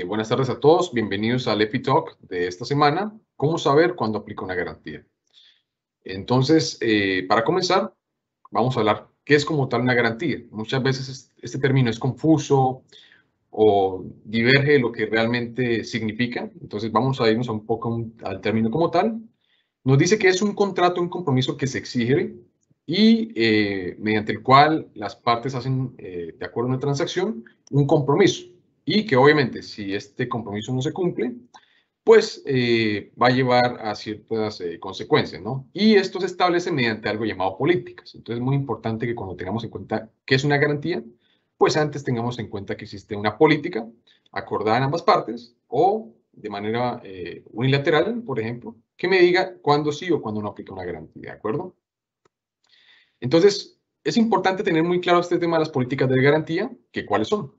Buenas tardes a todos, bienvenidos al EpiTalk de esta semana. ¿Cómo saber cuándo aplica una garantía? Entonces, para comenzar, vamos a hablar qué es como tal una garantía. Muchas veces este término es confuso o diverge de lo que realmente significa. Entonces, vamos a irnos un poco al término como tal. Nos dice que es un contrato, un compromiso que se exige y mediante el cual las partes hacen, de acuerdo a una transacción, un compromiso. Y que obviamente si este compromiso no se cumple, pues va a llevar a ciertas consecuencias, ¿no? Y esto se establece mediante algo llamado políticas. Entonces es muy importante que cuando tengamos en cuenta qué es una garantía, pues antes tengamos en cuenta que existe una política acordada en ambas partes o de manera unilateral, por ejemplo, que me diga cuándo sí o cuándo no aplica una garantía, ¿de acuerdo? Entonces, es importante tener muy claro este tema de las políticas de garantía, que cuáles son.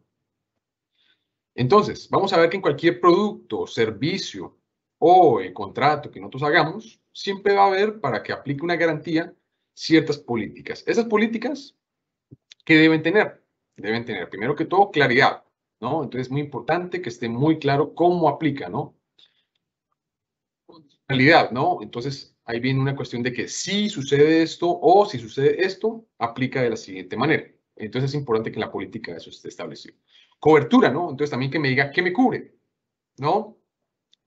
Entonces, vamos a ver que en cualquier producto, servicio o contrato que nosotros hagamos, siempre va a haber, para que aplique una garantía, ciertas políticas. Esas políticas, ¿qué deben tener, primero que todo, claridad, ¿no? Entonces, es muy importante que esté muy claro cómo aplica, ¿no? Realidad, ¿no? Entonces, ahí viene una cuestión de que si sucede esto o si sucede esto, aplica de la siguiente manera. Entonces, es importante que en la política eso esté establecido. Cobertura, ¿no? Entonces, también que me diga qué me cubre, ¿no?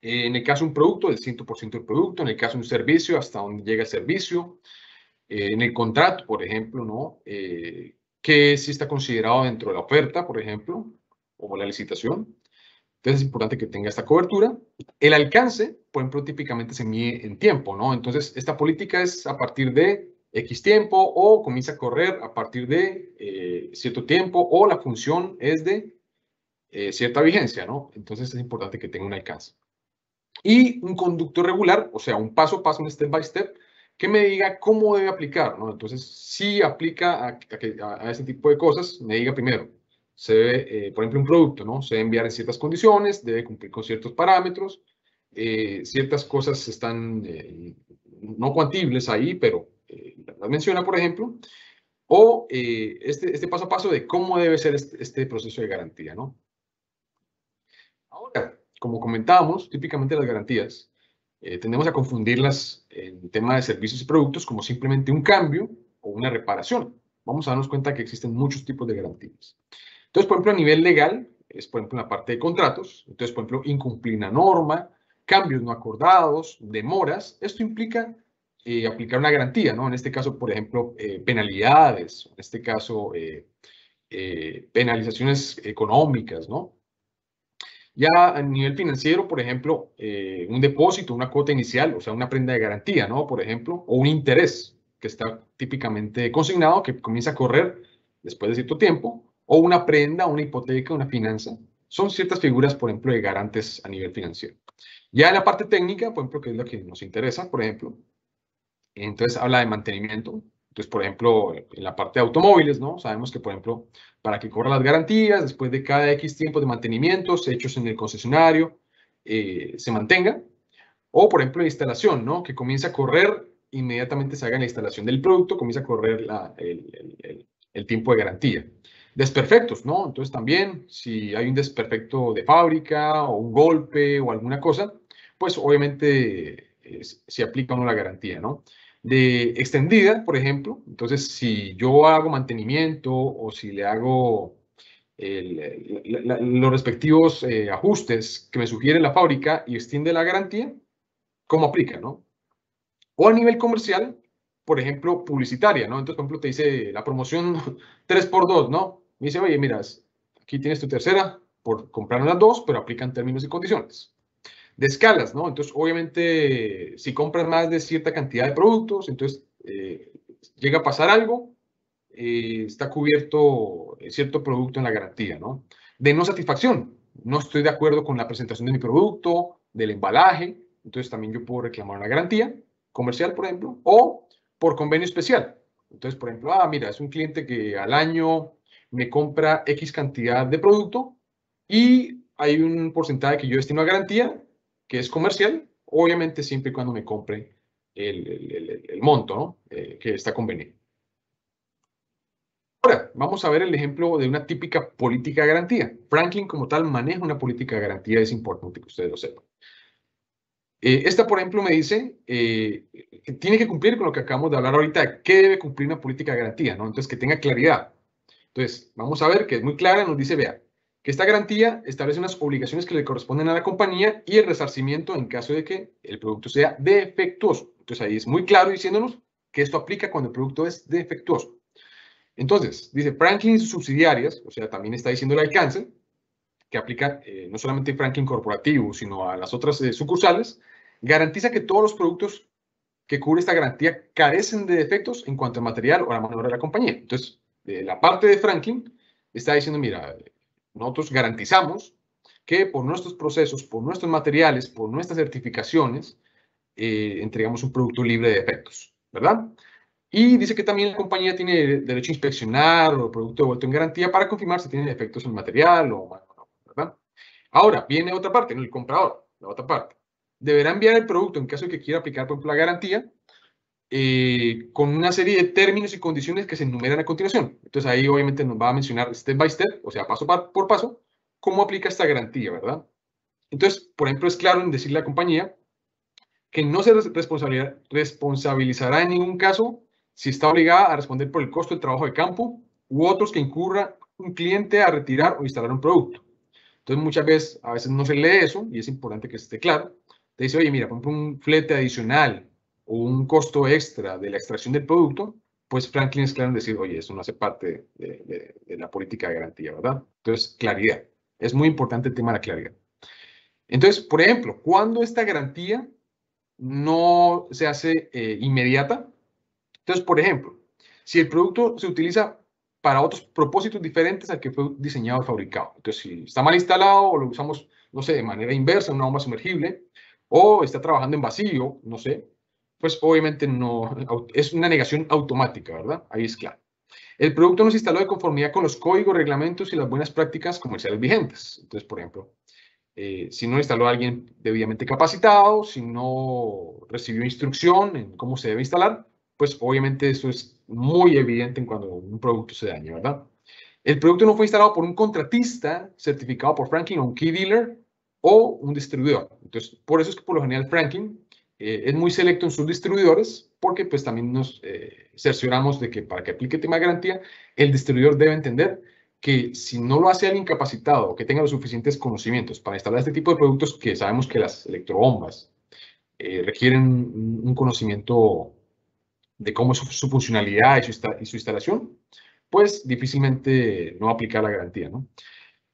En el caso de un producto, el 100% del producto. En el caso de un servicio, hasta dónde llega el servicio. En el contrato, por ejemplo, ¿no? Que sí está considerado dentro de la oferta, por ejemplo, o la licitación. Entonces es importante que tenga esta cobertura. El alcance, por ejemplo, típicamente se mide en tiempo, ¿no? Entonces, esta política es a partir de X tiempo o comienza a correr a partir de cierto tiempo o la función es de cierta vigencia, ¿no? Entonces es importante que tenga un alcance. Y un conducto regular, o sea, un paso a paso, un step by step, que me diga cómo debe aplicar, ¿no? Entonces, si aplica a ese tipo de cosas, me diga primero, se debe, por ejemplo, un producto, ¿no? Se debe enviar en ciertas condiciones, debe cumplir con ciertos parámetros, ciertas cosas están no cuantibles ahí, pero las menciona, por ejemplo, o este paso a paso de cómo debe ser este proceso de garantía, ¿no? Ahora, como comentábamos, típicamente las garantías tendemos a confundirlas en tema de servicios y productos como simplemente un cambio o una reparación. Vamos a darnos cuenta que existen muchos tipos de garantías. Entonces, por ejemplo, a nivel legal, es por ejemplo en la parte de contratos. Entonces, por ejemplo, incumplir una norma, cambios no acordados, demoras. Esto implica aplicar una garantía, ¿no? En este caso, por ejemplo, penalidades, en este caso, penalizaciones económicas, ¿no? Ya a nivel financiero, por ejemplo, un depósito, una cuota inicial, o sea, una prenda de garantía, ¿no? Por ejemplo, o un interés que está típicamente consignado, que comienza a correr después de cierto tiempo, o una prenda, una hipoteca, una finanza. Son ciertas figuras, por ejemplo, de garantes a nivel financiero. Ya en la parte técnica, por ejemplo, que es lo que nos interesa, por ejemplo, entonces habla de mantenimiento. Entonces, por ejemplo, en la parte de automóviles, ¿no? Sabemos que, por ejemplo, para que corra las garantías, después de cada X tiempo de mantenimientos hechos en el concesionario, se mantenga. O, por ejemplo, la instalación, ¿no? Que comienza a correr, inmediatamente se haga la instalación del producto, comienza a correr el tiempo de garantía. Desperfectos, ¿no? Entonces también, si hay un desperfecto de fábrica o un golpe o alguna cosa, pues obviamente se aplica o no la garantía, ¿no? De extendida, por ejemplo, entonces si yo hago mantenimiento o si le hago los respectivos ajustes que me sugiere la fábrica y extiende la garantía, ¿cómo aplica, no? O a nivel comercial, por ejemplo, publicitaria, ¿no? Entonces, por ejemplo, te dice la promoción 3x2, ¿no? Me dice, oye, mira, aquí tienes tu tercera por comprar las dos, pero aplican términos y condiciones. De escalas, ¿no? Entonces, obviamente, si compras más de cierta cantidad de productos, entonces llega a pasar algo, está cubierto cierto producto en la garantía, ¿no? De no satisfacción, no estoy de acuerdo con la presentación de mi producto, del embalaje, entonces también yo puedo reclamar una garantía comercial, por ejemplo, o por convenio especial. Entonces, por ejemplo, mira, es un cliente que al año me compra X cantidad de producto y hay un porcentaje que yo destino a garantía, que es comercial, obviamente siempre y cuando me compre el monto, ¿no? Que está convenido. Ahora, vamos a ver el ejemplo de una típica política de garantía. Franklin como tal maneja una política de garantía, es importante que ustedes lo sepan. Esta, por ejemplo, me dice que tiene que cumplir con lo que acabamos de hablar ahorita, qué debe cumplir una política de garantía, ¿no? Entonces, que tenga claridad. Entonces, vamos a ver que es muy clara, nos dice, vea, que esta garantía establece unas obligaciones que le corresponden a la compañía y el resarcimiento en caso de que el producto sea defectuoso. Entonces, ahí es muy claro diciéndonos que esto aplica cuando el producto es defectuoso. Entonces, dice Franklin y sus subsidiarias, o sea, también está diciendo el alcance, que aplica no solamente Franklin Corporativo, sino a las otras sucursales, garantiza que todos los productos que cubre esta garantía carecen de defectos en cuanto al material o a la mano de obra de la compañía. Entonces, de la parte de Franklin, está diciendo, mira, nosotros garantizamos que por nuestros procesos, por nuestros materiales, por nuestras certificaciones, entregamos un producto libre de defectos, ¿verdad? Y dice que también la compañía tiene derecho a inspeccionar el producto devuelto en garantía para confirmar si tiene defectos en el material o no, ¿verdad? Ahora, viene otra parte, ¿no? El comprador, la otra parte. Deberá enviar el producto en caso de que quiera aplicar, por ejemplo, la garantía con una serie de términos y condiciones que se enumeran a continuación. Entonces ahí obviamente nos va a mencionar step by step, o sea, paso por paso, cómo aplica esta garantía, ¿verdad? Entonces, por ejemplo, es claro en decirle a la compañía que no se responsabilizará en ningún caso si está obligada a responder por el costo del trabajo de campo u otros que incurra un cliente a retirar o instalar un producto. Entonces, muchas veces, a veces no se lee eso y es importante que esté claro. Te dice, oye, mira, por ejemplo, un flete adicional o un costo extra de la extracción del producto, pues Franklin es claro en decir, oye, eso no hace parte de la política de garantía, ¿verdad? Entonces, claridad. Es muy importante el tema de la claridad. Entonces, por ejemplo, cuando esta garantía no se hace inmediata. Entonces, por ejemplo, si el producto se utiliza para otros propósitos diferentes al que fue diseñado o fabricado. Entonces, si está mal instalado o lo usamos, no sé, de manera inversa, una bomba sumergible, o está trabajando en vacío, no sé, pues obviamente no, es una negación automática, ¿verdad? Ahí es claro. El producto no se instaló de conformidad con los códigos, reglamentos y las buenas prácticas comerciales vigentes. Entonces, por ejemplo, si no instaló a alguien debidamente capacitado, si no recibió instrucción en cómo se debe instalar, pues obviamente eso es muy evidente en cuando un producto se daña, ¿verdad? El producto no fue instalado por un contratista certificado por Franklin o un key dealer o un distribuidor. Entonces, por eso es que por lo general Franklin es muy selecto en sus distribuidores porque pues también nos cercioramos de que para que aplique el tema de garantía, el distribuidor debe entender que si no lo hace alguien capacitado o que tenga los suficientes conocimientos para instalar este tipo de productos, que sabemos que las electrobombas requieren un conocimiento de cómo es su funcionalidad y su instalación, pues difícilmente no va a aplicar la garantía, ¿no?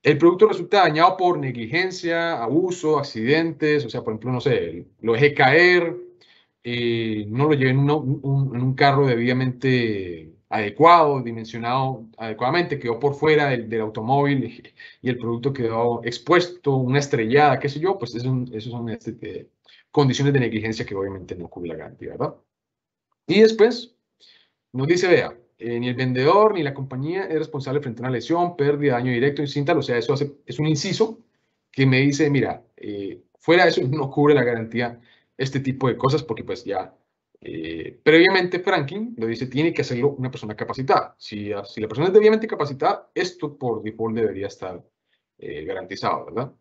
El producto resulta dañado por negligencia, abuso, accidentes, o sea, por ejemplo, no sé, lo dejé caer, no lo llevé en un carro debidamente adecuado, dimensionado adecuadamente, quedó por fuera del automóvil y el producto quedó expuesto, una estrellada, qué sé yo, pues eso son condiciones de negligencia que obviamente no cubre la garantía, ¿verdad? Y después nos dice, vea, ni el vendedor ni la compañía es responsable frente a una lesión, pérdida, daño directo, incidental, o sea, es un inciso que me dice, mira, fuera de eso no cubre la garantía este tipo de cosas porque pues ya previamente Franklin lo dice, tiene que hacerlo una persona capacitada. Si la persona es debidamente capacitada, esto por default debería estar garantizado, ¿verdad?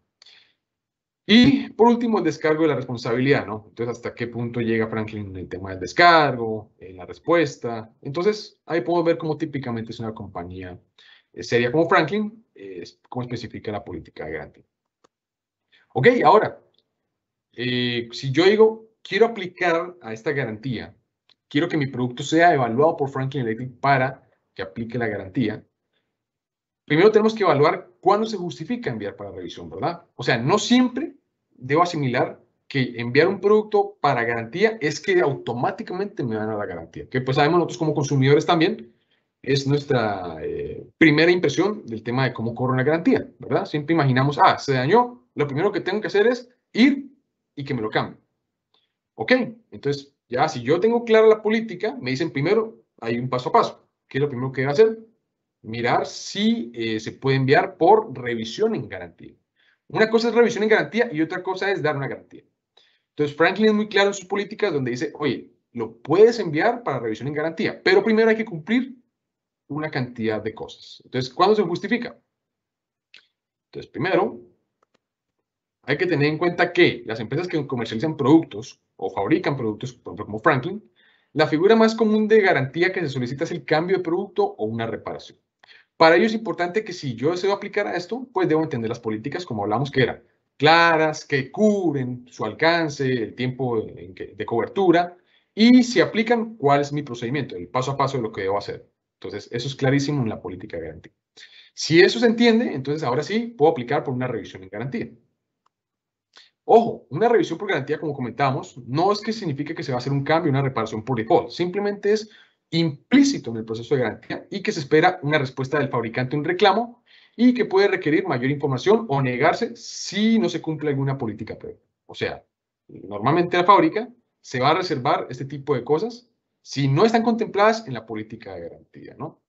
Y por último, el descargo de la responsabilidad, ¿no? Entonces, ¿hasta qué punto llega Franklin en el tema del descargo, en la respuesta? Entonces, ahí podemos ver cómo típicamente es una compañía seria como Franklin, cómo especifica la política de garantía. Ok, ahora, si yo digo, quiero aplicar a esta garantía, quiero que mi producto sea evaluado por Franklin Electric para que aplique la garantía, primero tenemos que evaluar cuándo se justifica enviar para revisión, ¿verdad? O sea, no siempre debo asimilar que enviar un producto para garantía es que automáticamente me van a dar la garantía. Que pues sabemos nosotros como consumidores también, es nuestra primera impresión del tema de cómo corre una garantía, ¿verdad? Siempre imaginamos, se dañó, lo primero que tengo que hacer es ir y que me lo cambien. Ok, entonces ya si yo tengo clara la política, me dicen primero, hay un paso a paso. ¿Qué es lo primero que debo hacer? Mirar si se puede enviar por revisión en garantía. Una cosa es revisión en garantía y otra cosa es dar una garantía. Entonces, Franklin es muy claro en sus políticas donde dice, oye, lo puedes enviar para revisión en garantía, pero primero hay que cumplir una cantidad de cosas. Entonces, ¿cuándo se justifica? Entonces, primero, hay que tener en cuenta que las empresas que comercializan productos o fabrican productos, por ejemplo, como Franklin, la figura más común de garantía que se solicita es el cambio de producto o una reparación. Para ello es importante que si yo deseo aplicar a esto, pues debo entender las políticas, como hablamos, que eran claras, que cubren su alcance, el tiempo de cobertura, y si aplican, cuál es mi procedimiento, el paso a paso de lo que debo hacer. Entonces, eso es clarísimo en la política de garantía. Si eso se entiende, entonces ahora sí puedo aplicar por una revisión en garantía. Ojo, una revisión por garantía, como comentábamos, no es que signifique que se va a hacer un cambio, una reparación por default. Simplemente es implícito en el proceso de garantía y que se espera una respuesta del fabricante a un reclamo y que puede requerir mayor información o negarse si no se cumple alguna política previa. O sea, normalmente la fábrica se va a reservar este tipo de cosas si no están contempladas en la política de garantía, ¿no?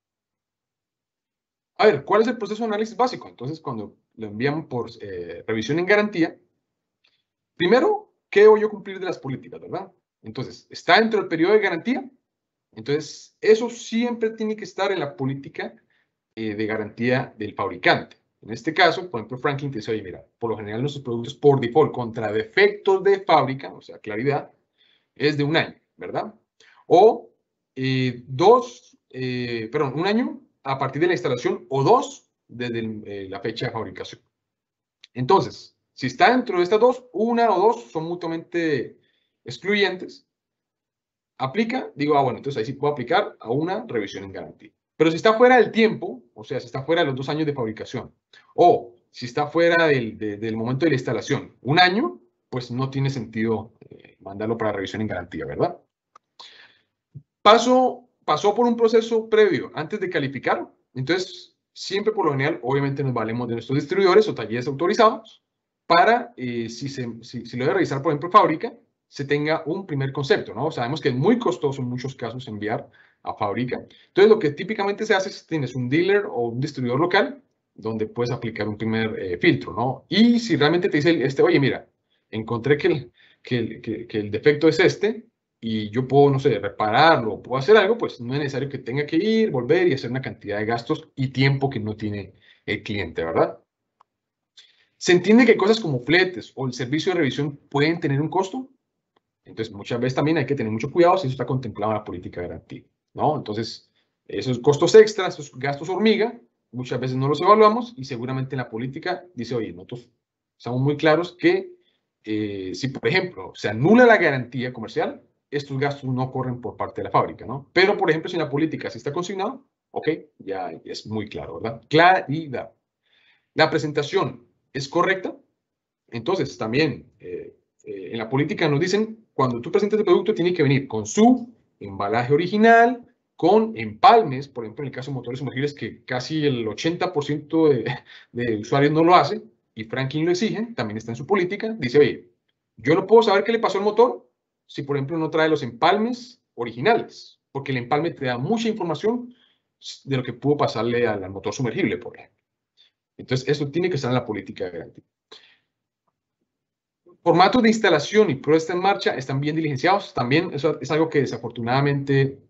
A ver, ¿cuál es el proceso de análisis básico? Entonces, cuando lo envían por revisión en garantía, primero, ¿qué debo yo cumplir de las políticas, verdad? Entonces, ¿está dentro del periodo de garantía? Entonces, eso siempre tiene que estar en la política de garantía del fabricante. En este caso, por ejemplo, Franklin te dice, oye, mira, por lo general nuestros productos por default contra defectos de fábrica, o sea, claridad, es de un año, ¿verdad? O un año a partir de la instalación o dos desde la fecha de fabricación. Entonces, si está dentro de estas dos, una o dos son mutuamente excluyentes, aplica, digo, bueno, entonces ahí sí puedo aplicar a una revisión en garantía. Pero si está fuera del tiempo, o sea, si está fuera de los 2 años de fabricación, o si está fuera del momento de la instalación, un año, pues no tiene sentido mandarlo para revisión en garantía, ¿verdad? Pasó por un proceso previo antes de calificar, entonces siempre por lo general, obviamente nos valemos de nuestros distribuidores o talleres autorizados para, si lo debe revisar, por ejemplo, fábrica, se tenga un primer concepto, ¿no? Sabemos que es muy costoso en muchos casos enviar a fábrica. Entonces, lo que típicamente se hace es tienes un dealer o un distribuidor local donde puedes aplicar un primer filtro, ¿no? Y si realmente te dice oye, mira, encontré que el defecto es este, y yo puedo, no sé, repararlo, puedo hacer algo, pues no es necesario que tenga que ir, volver y hacer una cantidad de gastos y tiempo que no tiene el cliente, ¿verdad? Se entiende que cosas como fletes o el servicio de revisión pueden tener un costo. Entonces, muchas veces también hay que tener mucho cuidado si eso está contemplado en la política de garantía, ¿no? Entonces, esos costos extras, esos gastos hormiga, muchas veces no los evaluamos y seguramente en la política dice, oye, nosotros estamos muy claros que si, por ejemplo, se anula la garantía comercial, estos gastos no corren por parte de la fábrica, ¿no? Pero, por ejemplo, si en la política sí está consignado, ok, ya es muy claro, ¿verdad? Claridad. La presentación es correcta, entonces también en la política nos dicen, cuando tú presentas el producto tiene que venir con su embalaje original, con empalmes, por ejemplo, en el caso de motores sumergibles, que casi el 80% de usuarios no lo hace, y Franklin lo exige, también está en su política, dice, oye, yo no puedo saber qué le pasó al motor si, por ejemplo, no trae los empalmes originales, porque el empalme te da mucha información de lo que pudo pasarle al motor sumergible, por ejemplo. Entonces, eso tiene que estar en la política de garantía. Formatos de instalación y puesta en marcha están bien diligenciados. También eso es algo que desafortunadamente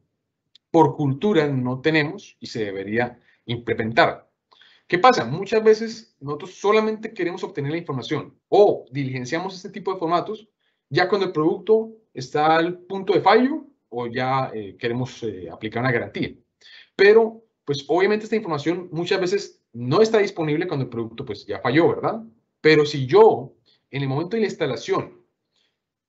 por cultura no tenemos y se debería implementar. ¿Qué pasa? Muchas veces nosotros solamente queremos obtener la información o diligenciamos este tipo de formatos ya cuando el producto está al punto de fallo o ya queremos aplicar una garantía. Pero, pues obviamente esta información muchas veces no está disponible cuando el producto pues ya falló, ¿verdad? Pero si yo en el momento de la instalación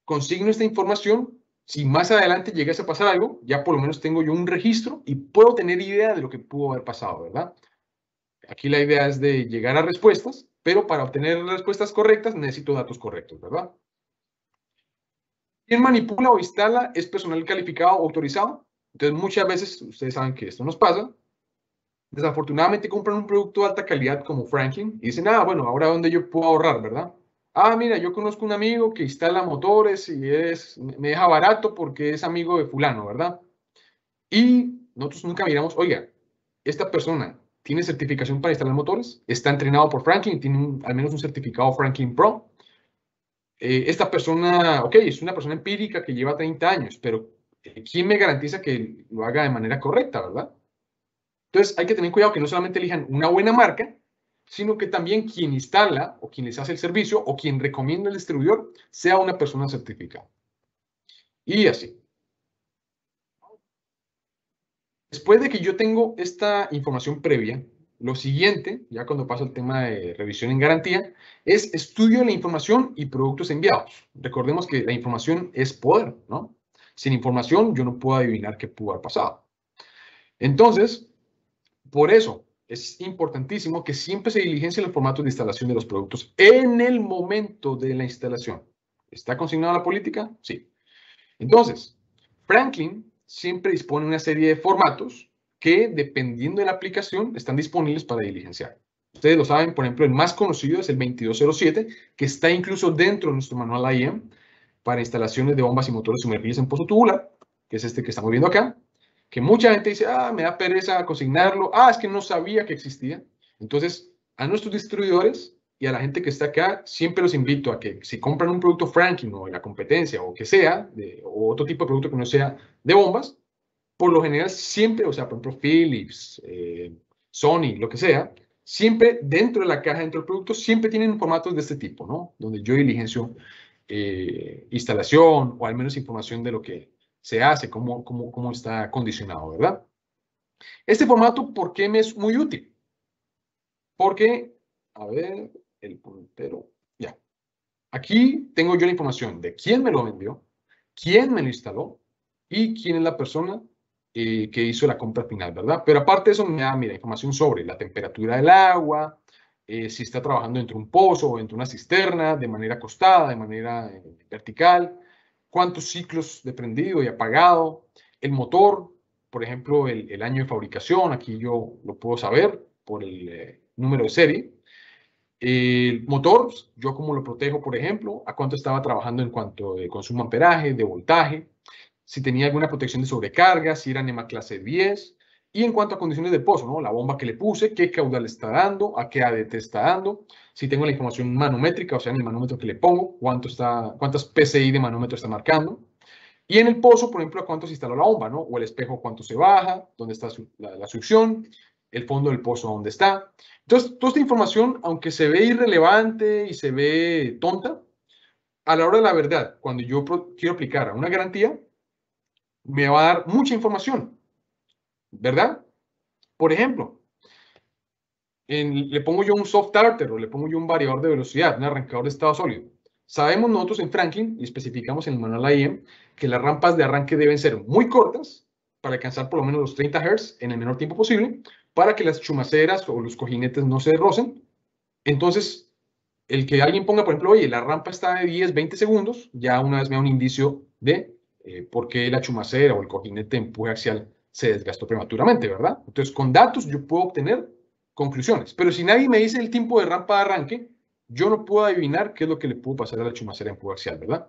consigno esta información, si más adelante llegase a pasar algo, ya por lo menos tengo yo un registro y puedo tener idea de lo que pudo haber pasado, ¿verdad? Aquí la idea es de llegar a respuestas, pero para obtener respuestas correctas necesito datos correctos, ¿verdad? ¿Quién manipula o instala es personal calificado o autorizado? Entonces muchas veces, ustedes saben que esto nos pasa, desafortunadamente compran un producto de alta calidad como Franklin y dicen, bueno, ahora dónde yo puedo ahorrar, ¿verdad? Mira, yo conozco un amigo que instala motores y me deja barato porque es amigo de fulano, ¿verdad? Y nosotros nunca miramos, oiga, esta persona tiene certificación para instalar motores, está entrenado por Franklin, tiene al menos un certificado Franklin Pro. Esta persona, ok, es una persona empírica que lleva 30 años, pero ¿quién me garantiza que lo haga de manera correcta, verdad? Entonces hay que tener cuidado que no solamente elijan una buena marca, sino que también quien instala o quien les hace el servicio o quien recomienda el distribuidor sea una persona certificada. Y así. Después de que yo tengo esta información previa, lo siguiente, ya cuando paso al tema de revisión en garantía, es estudio de la información y productos enviados. Recordemos que la información es poder, ¿no? Sin información yo no puedo adivinar qué pudo haber pasado. Entonces, por eso es importantísimo que siempre se diligencien los formatos de instalación de los productos en el momento de la instalación. ¿Está consignado la política? Sí. Entonces, Franklin siempre dispone una serie de formatos que, dependiendo de la aplicación, están disponibles para diligenciar. Ustedes lo saben, por ejemplo, el más conocido es el 2207, que está incluso dentro de nuestro manual IEM para instalaciones de bombas y motores sumergibles en pozo tubular, que es este que estamos viendo acá, que mucha gente dice, me da pereza consignarlo, es que no sabía que existía. Entonces, a nuestros distribuidores y a la gente que está acá, siempre los invito a que si compran un producto Franklin o de la competencia o que sea, o otro tipo de producto que no sea de bombas, por lo general siempre, o sea, por ejemplo, Philips, Sony, lo que sea, siempre dentro de la caja, dentro del producto, siempre tienen formatos de este tipo, ¿no? Donde yo diligencio instalación o al menos información de lo que se hace, cómo está condicionado, ¿verdad? Este formato, ¿por qué me es muy útil? Porque, a ver, el puntero, ya. Aquí tengo yo la información de quién me lo vendió, quién me lo instaló y quién es la persona que hizo la compra final, ¿verdad? Pero aparte de eso me da, mira, información sobre la temperatura del agua, si está trabajando dentro de un pozo o dentro de una cisterna, de manera acostada, de manera vertical, cuántos ciclos de prendido y apagado, el motor, por ejemplo, el año de fabricación, aquí yo lo puedo saber por el número de serie. El motor, yo cómo lo protejo, por ejemplo, a cuánto estaba trabajando en cuanto de consumo amperaje, de voltaje, si tenía alguna protección de sobrecarga, si era NEMA clase 10, y en cuanto a condiciones del pozo, ¿no? La bomba que le puse, qué caudal está dando, a qué ADT está dando, si tengo la información manométrica, o sea, en el manómetro que le pongo, cuántas PSI de manómetro está marcando, y en el pozo, por ejemplo, a cuánto se instaló la bomba, ¿no? O el espejo, cuánto se baja, dónde está la succión, el fondo del pozo, dónde está. Entonces, toda esta información, aunque se ve irrelevante y se ve tonta, a la hora de la verdad, cuando yo quiero aplicar a una garantía, me va a dar mucha información, ¿verdad? Por ejemplo, le pongo yo un soft starter o le pongo yo un variador de velocidad, un arrancador de estado sólido. Sabemos nosotros en Franklin, y especificamos en el manual IEM, que las rampas de arranque deben ser muy cortas para alcanzar por lo menos los 30 Hz en el menor tiempo posible, para que las chumaceras o los cojinetes no se rocen. Entonces, el que alguien ponga, por ejemplo, oye, la rampa está de 10, 20 segundos, ya una vez me da un indicio de por qué la chumacera o el cojinete de empuje axial se desgastó prematuramente, ¿verdad? Entonces, con datos yo puedo obtener conclusiones, pero si nadie me dice el tiempo de rampa de arranque, yo no puedo adivinar qué es lo que le pudo pasar a la chumacera de empuje axial, ¿verdad?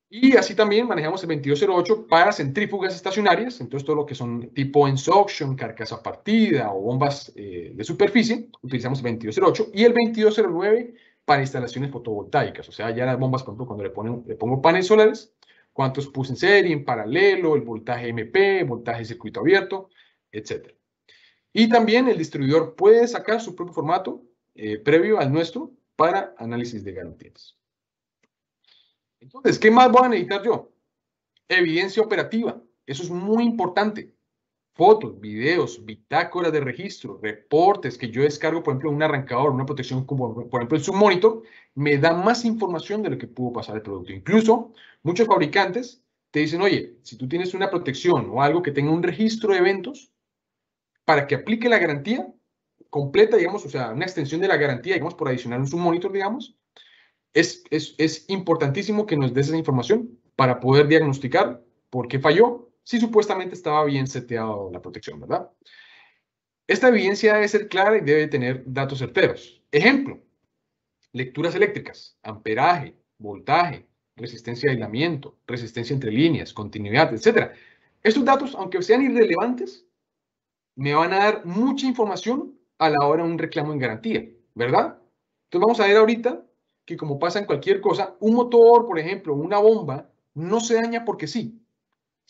Y así también manejamos el 2208 para centrífugas estacionarias, entonces todo lo que son tipo end-suction, carcasa partida o bombas de superficie, utilizamos el 2208 y el 2209 para instalaciones fotovoltaicas, o sea, ya las bombas, por ejemplo, cuando le pongo paneles solares, cuántos puse en serie, en paralelo, el voltaje MP, voltaje de circuito abierto, etc. Y también el distribuidor puede sacar su propio formato previo al nuestro para análisis de garantías. Entonces, ¿qué más voy a necesitar yo? Evidencia operativa. Eso es muy importante. Fotos, videos, bitácoras de registro, reportes que yo descargo, por ejemplo, un arrancador, una protección como, por ejemplo, el submonitor, me da más información de lo que pudo pasar el producto. Incluso, muchos fabricantes te dicen, oye, si tú tienes una protección o algo que tenga un registro de eventos, para que aplique la garantía completa, digamos, o sea, una extensión de la garantía, digamos, por adicionar un submonitor, digamos, es importantísimo que nos des esa información para poder diagnosticar por qué falló, si supuestamente estaba bien seteado la protección, ¿verdad? Esta evidencia debe ser clara y debe tener datos certeros. Ejemplo, lecturas eléctricas, amperaje, voltaje, resistencia de aislamiento, resistencia entre líneas, continuidad, etc. Estos datos, aunque sean irrelevantes, me van a dar mucha información a la hora de un reclamo en garantía, ¿verdad? Entonces vamos a ver ahorita que como pasa en cualquier cosa, un motor, por ejemplo, una bomba, no se daña porque sí,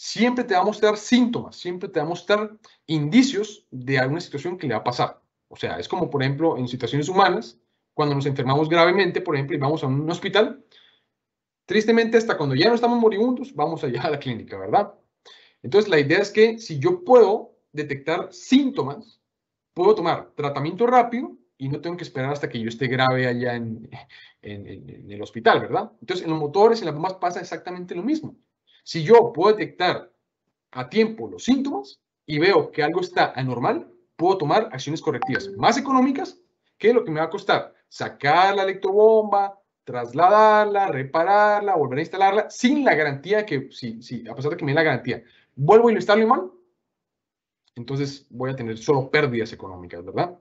siempre te va a mostrar síntomas, siempre te va a mostrar indicios de alguna situación que le va a pasar. O sea, es como, por ejemplo, en situaciones humanas, cuando nos enfermamos gravemente, por ejemplo, y vamos a un hospital, tristemente, hasta cuando ya no estamos moribundos, vamos allá a la clínica, ¿verdad? Entonces, la idea es que si yo puedo detectar síntomas, puedo tomar tratamiento rápido y no tengo que esperar hasta que yo esté grave allá en el hospital, ¿verdad? Entonces, en los motores, en las bombas pasa exactamente lo mismo. Si yo puedo detectar a tiempo los síntomas y veo que algo está anormal, puedo tomar acciones correctivas más económicas que lo que me va a costar sacar la electrobomba, trasladarla, repararla, volver a instalarla, sin la garantía que, si a pesar de que me dé la garantía, vuelvo y lo instalo mal, entonces voy a tener solo pérdidas económicas, ¿verdad?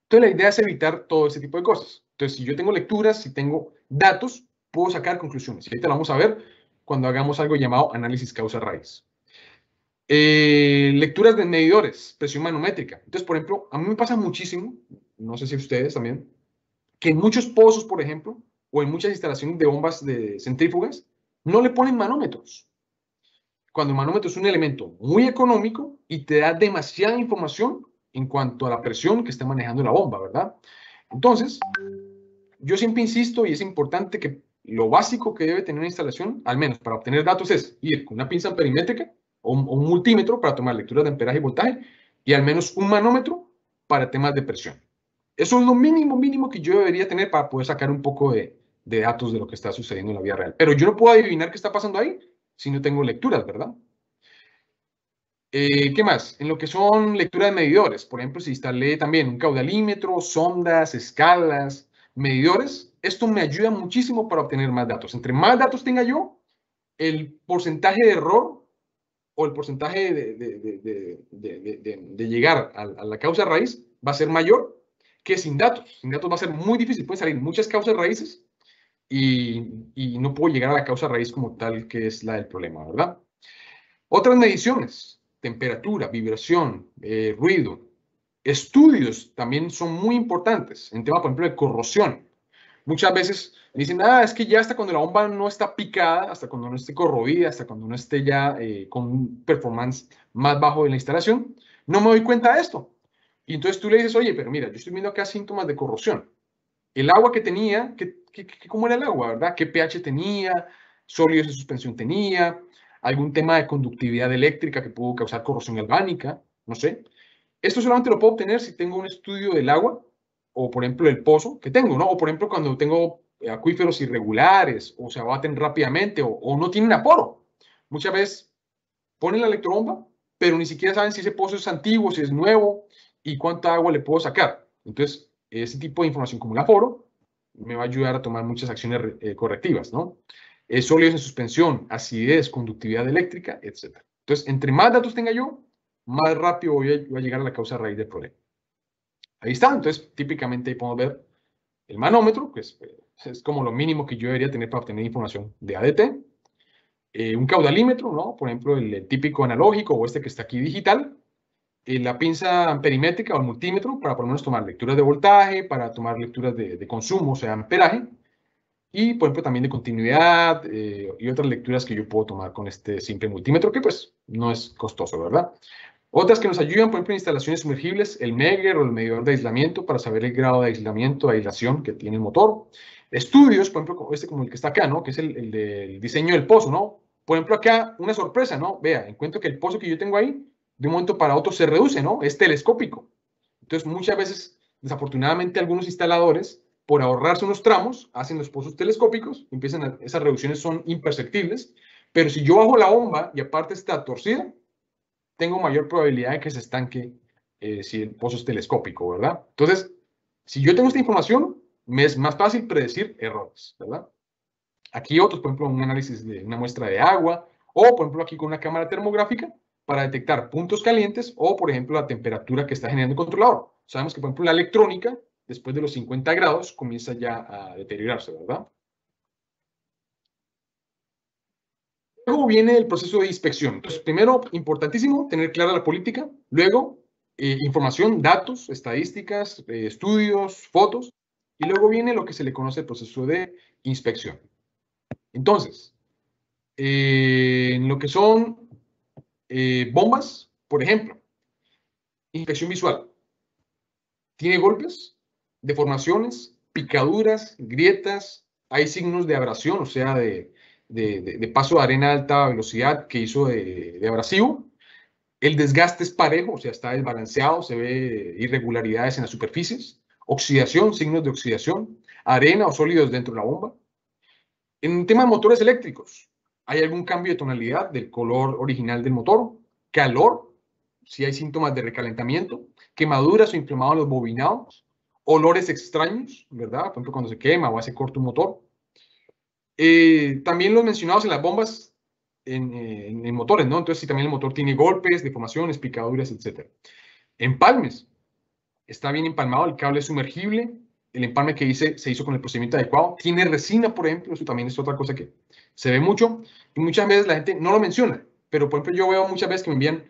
Entonces la idea es evitar todo ese tipo de cosas. Entonces, si yo tengo lecturas, si tengo datos, puedo sacar conclusiones. Y ahorita lo vamos a ver cuando hagamos algo llamado análisis causa-raíz. Lecturas de medidores, presión manométrica. Entonces, por ejemplo, a mí me pasa muchísimo, no sé si ustedes también, que en muchos pozos, por ejemplo, o en muchas instalaciones de bombas de centrífugas, no le ponen manómetros. Cuando el manómetro es un elemento muy económico y te da demasiada información en cuanto a la presión que está manejando la bomba, ¿verdad? Entonces, yo siempre insisto y es importante que lo básico que debe tener una instalación, al menos para obtener datos, es ir con una pinza perimétrica o un multímetro para tomar lecturas de amperaje y voltaje y al menos un manómetro para temas de presión. Eso es lo mínimo, mínimo que yo debería tener para poder sacar un poco de datos de lo que está sucediendo en la vida real. Pero yo no puedo adivinar qué está pasando ahí si no tengo lecturas, ¿verdad? ¿Qué más? En lo que son lecturas de medidores, por ejemplo, si instalé también un caudalímetro, sondas, escalas, medidores, esto me ayuda muchísimo para obtener más datos. Entre más datos tenga yo, el porcentaje de error o el porcentaje de llegar a la causa raíz va a ser mayor que sin datos. Sin datos va a ser muy difícil, pueden salir muchas causas raíces y no puedo llegar a la causa raíz como tal que es la del problema, ¿verdad? Otras mediciones, temperatura, vibración, ruido, estudios también son muy importantes en tema, por ejemplo, de corrosión. Muchas veces me dicen, es que ya hasta cuando la bomba no está picada, hasta cuando no esté corroída, hasta cuando no esté ya con un performance más bajo de la instalación, no me doy cuenta de esto. Y entonces tú le dices, oye, pero mira, yo estoy viendo acá síntomas de corrosión. El agua que tenía, ¿cómo era el agua, verdad? ¿Qué pH tenía? ¿Sólidos de suspensión tenía? ¿Algún tema de conductividad eléctrica que pudo causar corrosión galvánica? No sé. Esto solamente lo puedo obtener si tengo un estudio del agua o, por ejemplo, el pozo que tengo, ¿no? O, por ejemplo, cuando tengo acuíferos irregulares o se abaten rápidamente o no tienen aporo. Muchas veces ponen la electrobomba, pero ni siquiera saben si ese pozo es antiguo, si es nuevo y cuánta agua le puedo sacar. Entonces, ese tipo de información como el aforo me va a ayudar a tomar muchas acciones correctivas, ¿no? Sólidos en suspensión, acidez, conductividad eléctrica, etc. Entonces, entre más datos tenga yo, más rápido voy a llegar a la causa raíz del problema. Ahí está, entonces típicamente ahí podemos ver el manómetro, que es como lo mínimo que yo debería tener para obtener información de ADT. Un caudalímetro, ¿no? Por ejemplo, el típico analógico o este que está aquí digital. La pinza perimétrica o el multímetro para por lo menos tomar lecturas de voltaje, para tomar lecturas de consumo, o sea, amperaje. Y, por ejemplo, también de continuidad y otras lecturas que yo puedo tomar con este simple multímetro, que pues no es costoso, ¿verdad? Otras que nos ayudan, por ejemplo, en instalaciones sumergibles, el Megger o el medidor de aislamiento para saber el grado de aislamiento, de aislación que tiene el motor. Estudios, por ejemplo, este como el que está acá, ¿no? Que es el del diseño del pozo, ¿no? Por ejemplo, acá una sorpresa, ¿no? Vea, encuentro que el pozo que yo tengo ahí, de un momento para otro se reduce, ¿no? Es telescópico. Entonces, muchas veces, desafortunadamente, algunos instaladores, por ahorrarse unos tramos, hacen los pozos telescópicos, esas reducciones son imperceptibles, pero si yo bajo la bomba y aparte está torcida, tengo mayor probabilidad de que se estanque si el pozo es telescópico, ¿verdad? Entonces, si yo tengo esta información, me es más fácil predecir errores, ¿verdad? Aquí otros, por ejemplo, un análisis de una muestra de agua, o por ejemplo aquí con una cámara termográfica para detectar puntos calientes o, por ejemplo, la temperatura que está generando el controlador. Sabemos que, por ejemplo, la electrónica, después de los 50 grados, comienza ya a deteriorarse, ¿verdad? Luego viene el proceso de inspección. Entonces, primero, importantísimo, tener clara la política. Luego, información, datos, estadísticas, estudios, fotos. Y luego viene lo que se le conoce el proceso de inspección. Entonces, en lo que son Bombas, por ejemplo, inspección visual. Tiene golpes, deformaciones, picaduras, grietas, hay signos de abrasión, o sea, de paso de arena a alta velocidad que hizo de abrasivo. El desgaste es parejo, o sea, está desbalanceado, se ve irregularidades en las superficies. Oxidación, signos de oxidación, arena o sólidos dentro de la bomba. En tema de motores eléctricos, ¿hay algún cambio de tonalidad del color original del motor? Calor, si hay síntomas de recalentamiento, quemaduras o inflamados en los bobinados, olores extraños, ¿verdad? Por ejemplo, cuando se quema o hace corto un motor. También los mencionados en las bombas en motores, ¿no? Entonces, si también el motor tiene golpes, deformaciones, picaduras, etc. Empalmes. Está bien empalmado, el cable es sumergible, el empalme que se hizo con el procedimiento adecuado. Tiene resina, por ejemplo, eso también es otra cosa que se ve mucho. Y muchas veces la gente no lo menciona, pero por ejemplo yo veo muchas veces que me envían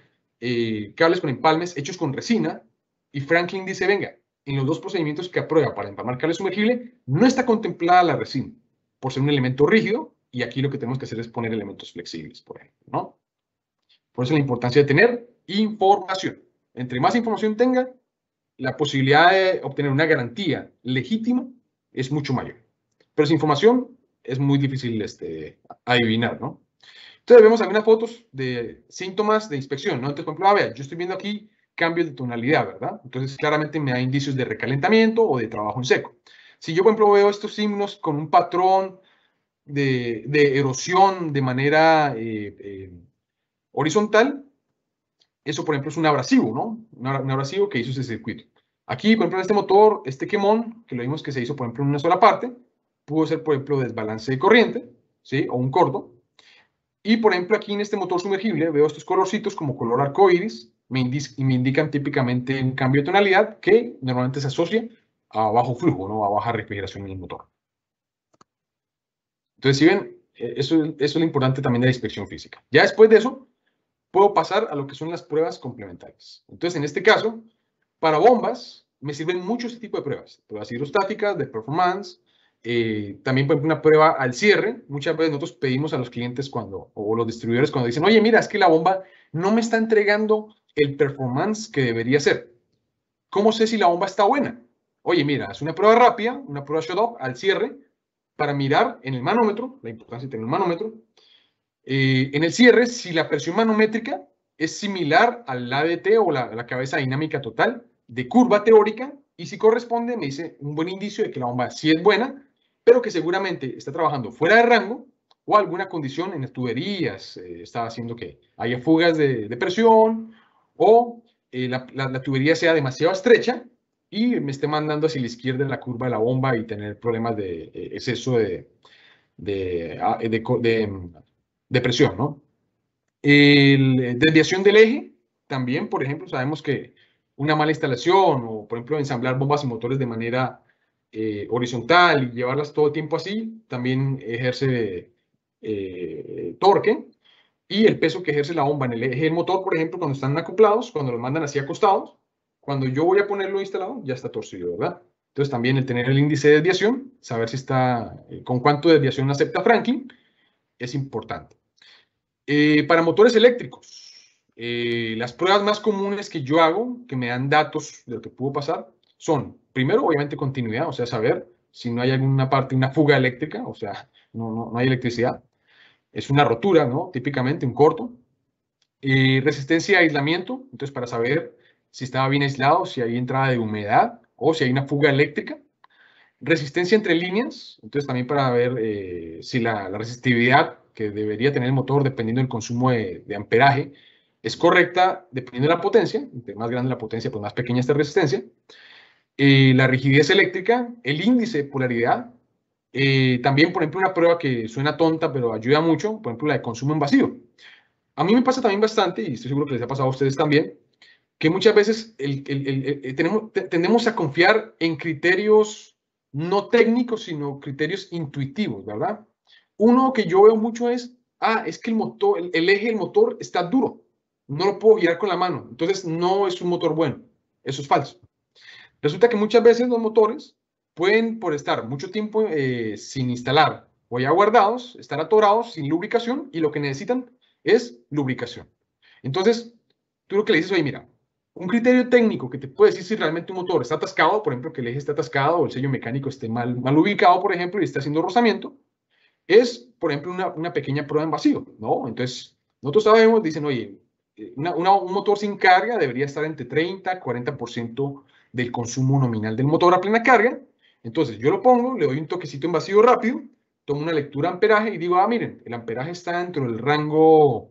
cables con empalmes hechos con resina y Franklin dice, venga, en los dos procedimientos que aprueba para empalmar cable sumergible no está contemplada la resina por ser un elemento rígido y aquí lo que tenemos que hacer es poner elementos flexibles, por ejemplo, ¿no? Por eso la importancia de tener información. Entre más información tenga, la posibilidad de obtener una garantía legítima es mucho mayor. Pero sin información es muy difícil adivinar, ¿no? Entonces vemos algunas fotos de síntomas de inspección, ¿no? Entonces, por ejemplo, a ver, yo estoy viendo aquí cambios de tonalidad, ¿verdad? Entonces, claramente me da indicios de recalentamiento o de trabajo en seco. Si yo, por ejemplo, veo estos signos con un patrón de erosión de manera horizontal, eso, por ejemplo, es un abrasivo, ¿no? Un abrasivo que hizo ese circuito. Aquí, por ejemplo, en este motor, este quemón, que lo vimos que se hizo, por ejemplo, en una sola parte, pudo ser, por ejemplo, desbalance de corriente, ¿sí? O un corto. Y, por ejemplo, aquí en este motor sumergible, veo estos colorcitos como color arcoíris, y me indican típicamente un cambio de tonalidad que normalmente se asocia a bajo flujo, ¿no? A baja refrigeración en el motor. Entonces, si ven, eso es lo importante también de la inspección física. Ya después de eso, puedo pasar a lo que son las pruebas complementarias. Entonces, en este caso, para bombas, me sirven mucho este tipo de pruebas hidrostáticas, de performance, también, por ejemplo, una prueba al cierre. Muchas veces nosotros pedimos a los clientes o los distribuidores cuando dicen, oye, mira, es que la bomba no me está entregando el performance que debería ser. ¿Cómo sé si la bomba está buena? Oye, mira, es una prueba rápida, una prueba shut-off al cierre, para mirar en el manómetro, la importancia de tener un manómetro, en el cierre, si la presión manométrica es similar al ADT o la cabeza dinámica total de curva teórica, y si corresponde, me dice un buen indicio de que la bomba sí es buena, pero que seguramente está trabajando fuera de rango o alguna condición en las tuberías está haciendo que haya fugas de presión o la tubería sea demasiado estrecha y me esté mandando hacia la izquierda la curva de la bomba y tener problemas de exceso de presión, ¿no? Desviación del eje, también, por ejemplo, sabemos que una mala instalación o, por ejemplo, ensamblar bombas y motores de manera horizontal y llevarlas todo el tiempo así, también ejerce torque y el peso que ejerce la bomba en el eje del motor, por ejemplo, cuando están acoplados, cuando los mandan así acostados, cuando yo voy a ponerlo instalado, ya está torcido, ¿verdad? Entonces también el tener el índice de desviación, saber si está, con cuánto de desviación acepta Franklin, es importante. Para motores eléctricos, las pruebas más comunes que yo hago, que me dan datos de lo que pudo pasar, son, primero, obviamente, continuidad, o sea, saber si no hay alguna parte, una fuga eléctrica, o sea, no hay electricidad. Es una rotura, ¿no? Típicamente, un corto. Resistencia a aislamiento, entonces, para saber si estaba bien aislado, si hay entrada de humedad o si hay una fuga eléctrica. Resistencia entre líneas, entonces también para ver si la resistividad que debería tener el motor dependiendo del consumo de amperaje es correcta dependiendo de la potencia, entre más grande la potencia, pues más pequeña esta resistencia. La rigidez eléctrica, el índice de polaridad, también, por ejemplo, una prueba que suena tonta, pero ayuda mucho, por ejemplo, la de consumo en vacío. A mí me pasa también bastante, y estoy seguro que les ha pasado a ustedes también, que muchas veces tendemos a confiar en criterios no técnicos, sino criterios intuitivos, ¿verdad? Uno que yo veo mucho es, es que el motor, el eje del motor está duro, no lo puedo girar con la mano, entonces no es un motor bueno. Eso es falso. Resulta que muchas veces los motores pueden, por estar mucho tiempo sin instalar o ya guardados, estar atorados sin lubricación y lo que necesitan es lubricación. Entonces, tú lo que le dices, oye, mira, un criterio técnico que te puede decir si realmente un motor está atascado, por ejemplo, que el eje está atascado o el sello mecánico esté mal ubicado, por ejemplo, y está haciendo rozamiento, es, por ejemplo, una pequeña prueba en vacío, ¿no? Entonces, nosotros sabemos, dicen, oye, un motor sin carga debería estar entre 30 y 40% del consumo nominal del motor a plena carga. Entonces, yo lo pongo, le doy un toquecito en vacío rápido, tomo una lectura de amperaje y digo, miren, el amperaje está dentro del rango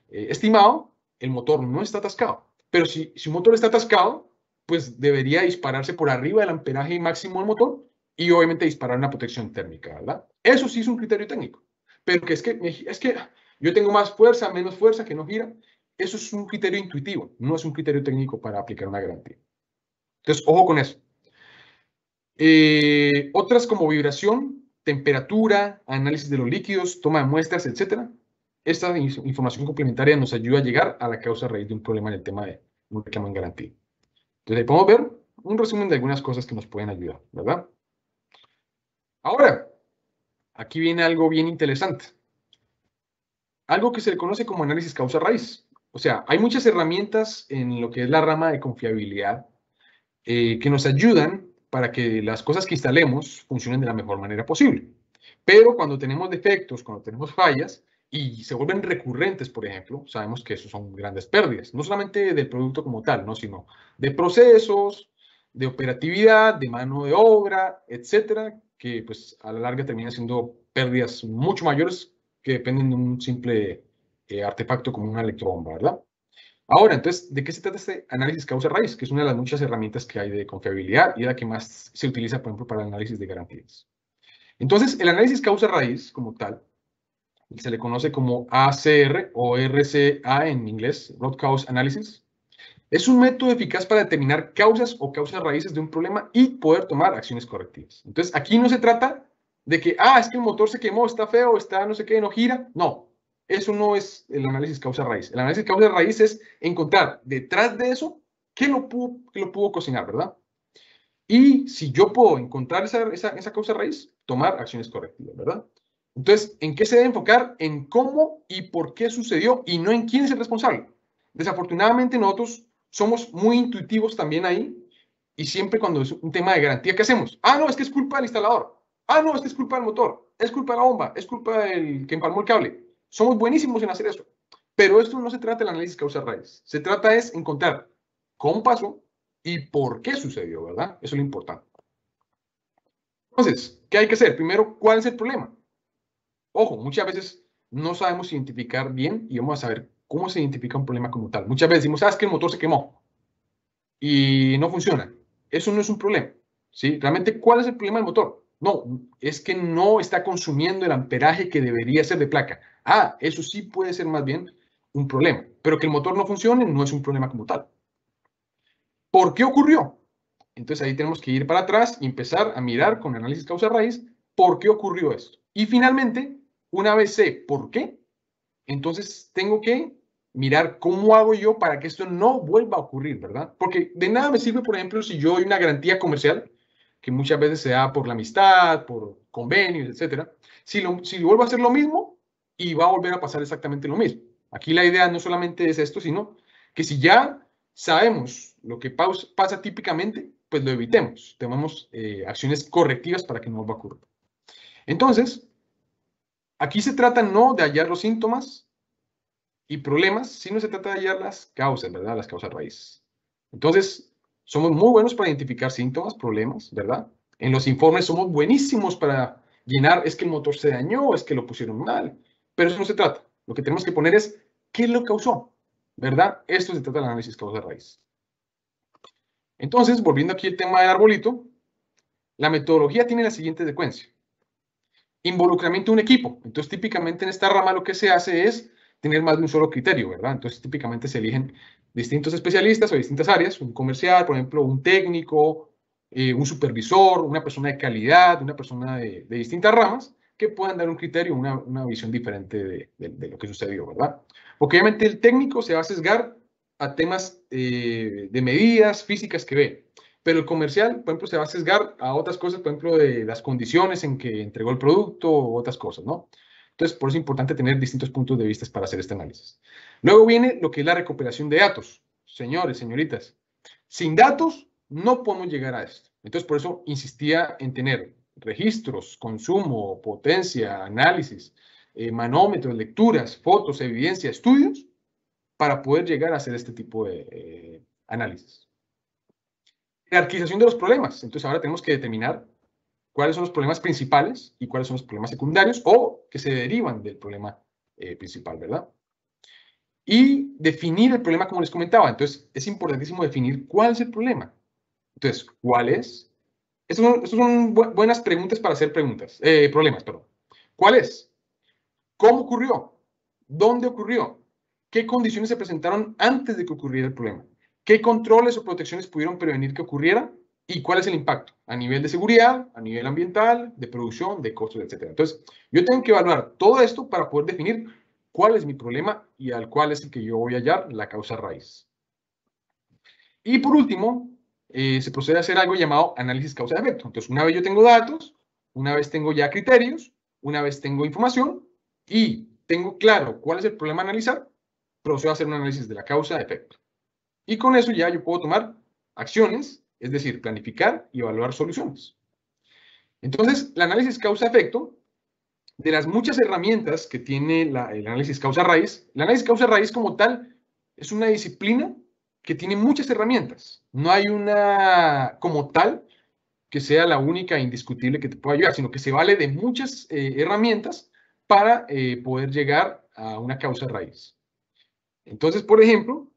estimado, el motor no está atascado. Pero si un motor está atascado, pues debería dispararse por arriba del amperaje máximo del motor y obviamente disparar una protección térmica, ¿verdad? Eso sí es un criterio técnico. Pero que es que yo tengo más fuerza, menos fuerza, que no gira. Eso es un criterio intuitivo, no es un criterio técnico para aplicar una garantía. Entonces, ojo con eso. Otras como vibración, temperatura, análisis de los líquidos, toma de muestras, etc. Esta información complementaria nos ayuda a llegar a la causa raíz de un problema en el tema de un reclamo en garantía. Entonces, ahí podemos ver un resumen de algunas cosas que nos pueden ayudar, ¿verdad? Ahora, aquí viene algo bien interesante. Algo que se le conoce como análisis causa-raíz. O sea, hay muchas herramientas en lo que es la rama de confiabilidad que nos ayudan para que las cosas que instalemos funcionen de la mejor manera posible. Pero cuando tenemos defectos, cuando tenemos fallas y se vuelven recurrentes, por ejemplo, sabemos que eso son grandes pérdidas, no solamente del producto como tal, ¿no? Sino de procesos, de operatividad, de mano de obra, etcétera, que pues a la larga terminan siendo pérdidas mucho mayores que dependen de un simple artefacto como una electrobomba, ¿verdad? Ahora, entonces, ¿de qué se trata este análisis causa-raíz? Que es una de las muchas herramientas que hay de confiabilidad y la que más se utiliza, por ejemplo, para el análisis de garantías. Entonces, el análisis causa-raíz, como tal, se le conoce como ACR o RCA en inglés, Root Cause Analysis. Es un método eficaz para determinar causas o causas raíces de un problema y poder tomar acciones correctivas. Entonces, aquí no se trata de que, es que el motor se quemó, está feo, está no sé qué, no gira. No, eso no es el análisis causa-raíz. El análisis causa-raíz es encontrar detrás de eso qué lo pudo cocinar, ¿verdad? Y si yo puedo encontrar esa causa raíz, tomar acciones correctivas, ¿verdad? Entonces, ¿en qué se debe enfocar? En cómo y por qué sucedió y no en quién es el responsable. Desafortunadamente, nosotros somos muy intuitivos también ahí y siempre cuando es un tema de garantía, ¿qué hacemos? No, es que es culpa del instalador. No, es que es culpa del motor. Es culpa de la bomba. Es culpa del que empalmó el cable. Somos buenísimos en hacer eso. Pero esto no se trata del análisis causa-raíz. Se trata es encontrar cómo pasó y por qué sucedió, ¿verdad? Eso es lo importante. Entonces, ¿qué hay que hacer? Primero, ¿cuál es el problema? Ojo, muchas veces no sabemos identificar bien y vamos a saber cómo se identifica un problema como tal. Muchas veces decimos, ¿sabes que el motor se quemó y no funciona? Eso no es un problema, ¿sí? Realmente, ¿cuál es el problema del motor? No, es que no está consumiendo el amperaje que debería ser de placa. Eso sí puede ser más bien un problema, pero que el motor no funcione no es un problema como tal. ¿Por qué ocurrió? Entonces ahí tenemos que ir para atrás y empezar a mirar con análisis causa-raíz por qué ocurrió esto. Y finalmente, una vez sé por qué, entonces tengo que mirar cómo hago yo para que esto no vuelva a ocurrir, ¿verdad? Porque de nada me sirve, por ejemplo, si yo doy una garantía comercial, que muchas veces se da por la amistad, por convenios, etcétera, si vuelvo a hacer lo mismo y va a volver a pasar exactamente lo mismo. Aquí la idea no solamente es esto, sino que si ya sabemos lo que pasa típicamente, pues lo evitemos. Tomamos acciones correctivas para que no vuelva a ocurrir. Entonces, aquí se trata no de hallar los síntomas y problemas, sino se trata de hallar las causas, ¿verdad? Las causas raíces. Entonces, somos muy buenos para identificar síntomas, problemas, ¿verdad? En los informes somos buenísimos para llenar, es que el motor se dañó, es que lo pusieron mal, pero eso no se trata. Lo que tenemos que poner es, ¿qué lo causó? ¿Verdad? Esto se trata del análisis causa-raíz. Entonces, volviendo aquí al tema del arbolito, la metodología tiene la siguiente secuencia. Involucramiento de un equipo. Entonces, típicamente en esta rama lo que se hace es tener más de un solo criterio, ¿verdad? Entonces, típicamente se eligen distintos especialistas o distintas áreas, un comercial, por ejemplo, un técnico, un supervisor, una persona de calidad, una persona de distintas ramas, que puedan dar un criterio, una visión diferente de lo que sucedió, ¿verdad? Porque obviamente el técnico se va a sesgar a temas de medidas físicas que ve. Pero el comercial, por ejemplo, se va a sesgar a otras cosas, por ejemplo, de las condiciones en que entregó el producto o otras cosas, ¿no? Entonces, por eso es importante tener distintos puntos de vista para hacer este análisis. Luego viene lo que es la recuperación de datos. Señores, señoritas, sin datos no podemos llegar a esto. Entonces, por eso insistía en tener registros, consumo, potencia, análisis, manómetros, lecturas, fotos, evidencia, estudios, para poder llegar a hacer este tipo de análisis. Jerarquización de los problemas. Entonces, ahora tenemos que determinar cuáles son los problemas principales y cuáles son los problemas secundarios o que se derivan del problema principal, ¿verdad? Y definir el problema como les comentaba. Entonces, es importantísimo definir cuál es el problema. Entonces, ¿cuál es? Estas son buenas preguntas para hacer problemas, perdón. ¿Cuál es? ¿Cómo ocurrió? ¿Dónde ocurrió? ¿Qué condiciones se presentaron antes de que ocurriera el problema? ¿Qué controles o protecciones pudieron prevenir que ocurriera? ¿Y cuál es el impacto? A nivel de seguridad, a nivel ambiental, de producción, de costos, etc. Entonces, yo tengo que evaluar todo esto para poder definir cuál es mi problema y al cual es el que yo voy a hallar la causa raíz. Y por último, se procede a hacer algo llamado análisis causa-efecto. Entonces, una vez yo tengo datos, una vez tengo ya criterios, una vez tengo información y tengo claro cuál es el problema a analizar, procedo a hacer un análisis de la causa-efecto. Y con eso ya yo puedo tomar acciones, es decir, planificar y evaluar soluciones. Entonces, el análisis causa-efecto, de las muchas herramientas que tiene el análisis causa-raíz, el análisis causa-raíz como tal es una disciplina que tiene muchas herramientas. No hay una como tal que sea la única e indiscutible que te pueda ayudar, sino que se vale de muchas herramientas para poder llegar a una causa raíz. Entonces, por ejemplo,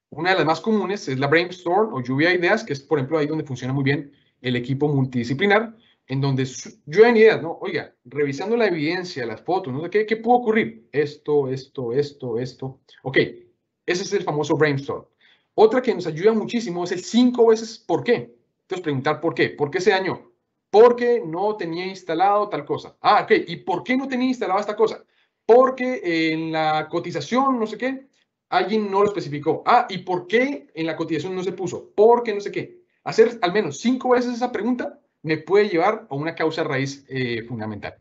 una de las más comunes es la brainstorm o lluvia de ideas, que es, por ejemplo, ahí donde funciona muy bien el equipo multidisciplinar, en donde llueven ideas, ¿no? Oiga, revisando la evidencia, las fotos, no sé qué pudo ocurrir. Esto. Ok, ese es el famoso brainstorm. Otra que nos ayuda muchísimo es el 5 veces por qué. Entonces, preguntar por qué. ¿Por qué se dañó? Porque no tenía instalado tal cosa. Ah, ok. ¿Y por qué no tenía instalado esta cosa? Porque en la cotización, no sé qué, alguien no lo especificó. Ah, ¿y por qué en la cotización no se puso? Porque no sé qué. Hacer al menos 5 veces esa pregunta me puede llevar a una causa raíz fundamental.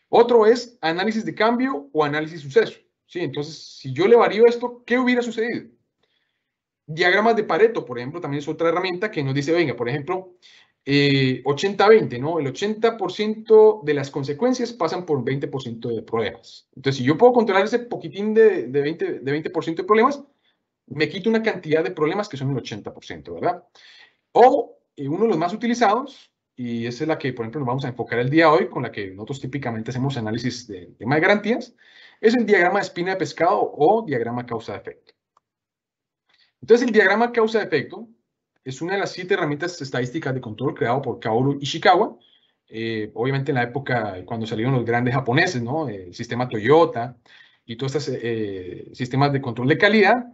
Otro es análisis de cambio o análisis suceso. ¿Sí? Entonces, si yo le varío esto, ¿qué hubiera sucedido? Diagramas de Pareto, por ejemplo, también es otra herramienta que nos dice, venga, por ejemplo, 80-20, ¿no? El 80% de las consecuencias pasan por 20% de problemas. Entonces, si yo puedo controlar ese poquitín de 20% de problemas, me quito una cantidad de problemas que son el 80%, ¿verdad? O uno de los más utilizados, y esa es la que, por ejemplo, nos vamos a enfocar el día de hoy, con la que nosotros típicamente hacemos análisis de tema de garantías, es el diagrama de espina de pescado o diagrama causa-efecto. Entonces, el diagrama causa-efecto es una de las 7 herramientas estadísticas de control creado por Kaoru Ishikawa. Obviamente en la época cuando salieron los grandes japoneses, ¿no? El sistema Toyota y todos estos sistemas de control de calidad,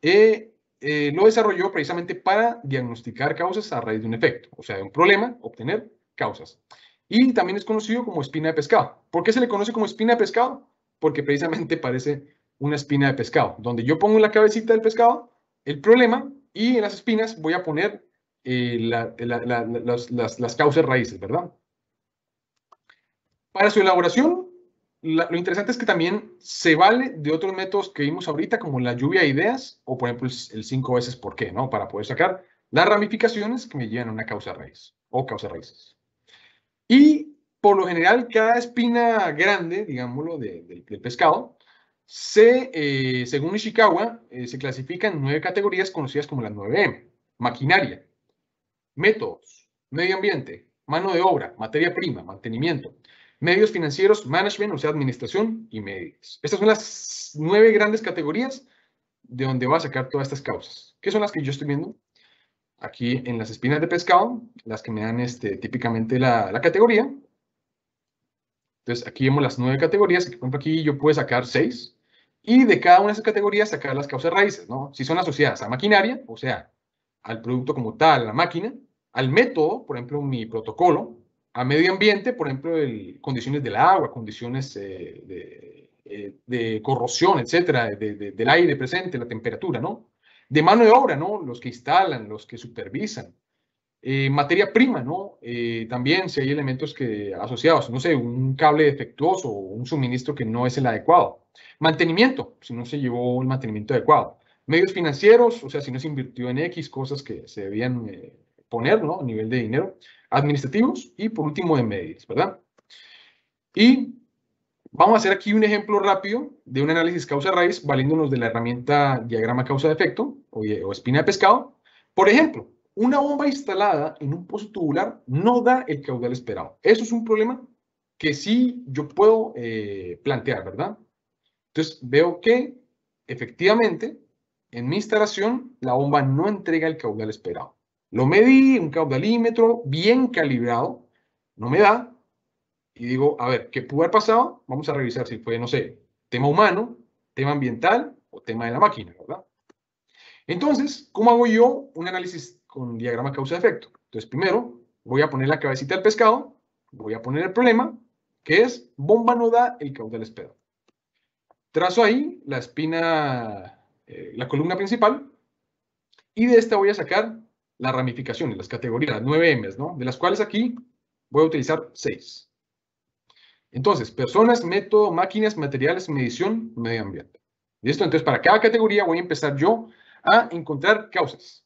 lo desarrolló precisamente para diagnosticar causas a raíz de un efecto, o sea, de un problema, obtener causas. Y también es conocido como espina de pescado. ¿Por qué se le conoce como espina de pescado? Porque precisamente parece una espina de pescado, donde yo pongo en la cabecita del pescado el problema y en las espinas voy a poner las causas raíces, ¿verdad? Para su elaboración, lo interesante es que también se vale de otros métodos que vimos ahorita, como la lluvia de ideas, o por ejemplo el 5 veces por qué, ¿no? Para poder sacar las ramificaciones que me llevan a una causa raíz o causas raíces. Y por lo general, cada espina grande, digámoslo, del pescado, según Ishikawa, se clasifica en 9 categorías conocidas como las 9M. Maquinaria, métodos, medio ambiente, mano de obra, materia prima, mantenimiento, medios financieros, management, o sea, administración y medios. Estas son las 9 grandes categorías de donde va a sacar todas estas causas. ¿Qué son las que yo estoy viendo? Aquí en las espinas de pescado, las que me dan típicamente la categoría. Entonces, aquí vemos las 9 categorías. Por ejemplo, aquí yo puedo sacar 6. Y de cada una de esas categorías sacar las causas raíces, ¿no? Si son asociadas a maquinaria, o sea, al producto como tal, a la máquina, al método, por ejemplo, mi protocolo, a medio ambiente, por ejemplo, condiciones del agua, condiciones de corrosión, etcétera, del aire presente, la temperatura, ¿no? De mano de obra, ¿no? Los que instalan, los que supervisan. Materia prima, ¿no? También si hay elementos asociados, no sé, un cable defectuoso o un suministro que no es el adecuado. Mantenimiento, si no se llevó el mantenimiento adecuado. Medios financieros, o sea, si no se invirtió en X cosas que se debían poner, ¿no? A nivel de dinero. Administrativos y por último de medios, ¿verdad? Y vamos a hacer aquí un ejemplo rápido de un análisis causa-raíz valiéndonos de la herramienta diagrama causa-efecto o espina de pescado. Por ejemplo, una bomba instalada en un pozo tubular no da el caudal esperado. Eso es un problema que sí yo puedo plantear, ¿verdad? Entonces veo que efectivamente en mi instalación la bomba no entrega el caudal esperado. Lo medí, un caudalímetro bien calibrado, no me da, y digo, a ver, ¿qué pudo haber pasado? Vamos a revisar si fue, no sé, tema humano, tema ambiental o tema de la máquina, ¿verdad? Entonces, ¿cómo hago yo un análisis con diagrama causa-efecto? Entonces, primero voy a poner la cabecita del pescado, voy a poner el problema, que es bomba no da el caudal esperado. Trazo ahí la espina, la columna principal, y de esta voy a sacar las ramificaciones, las categorías, las 9 M's, ¿no? De las cuales aquí voy a utilizar 6. Entonces, personas, método, máquinas, materiales, medición, medio ambiente. ¿Listo? Entonces, para cada categoría voy a empezar yo a encontrar causas.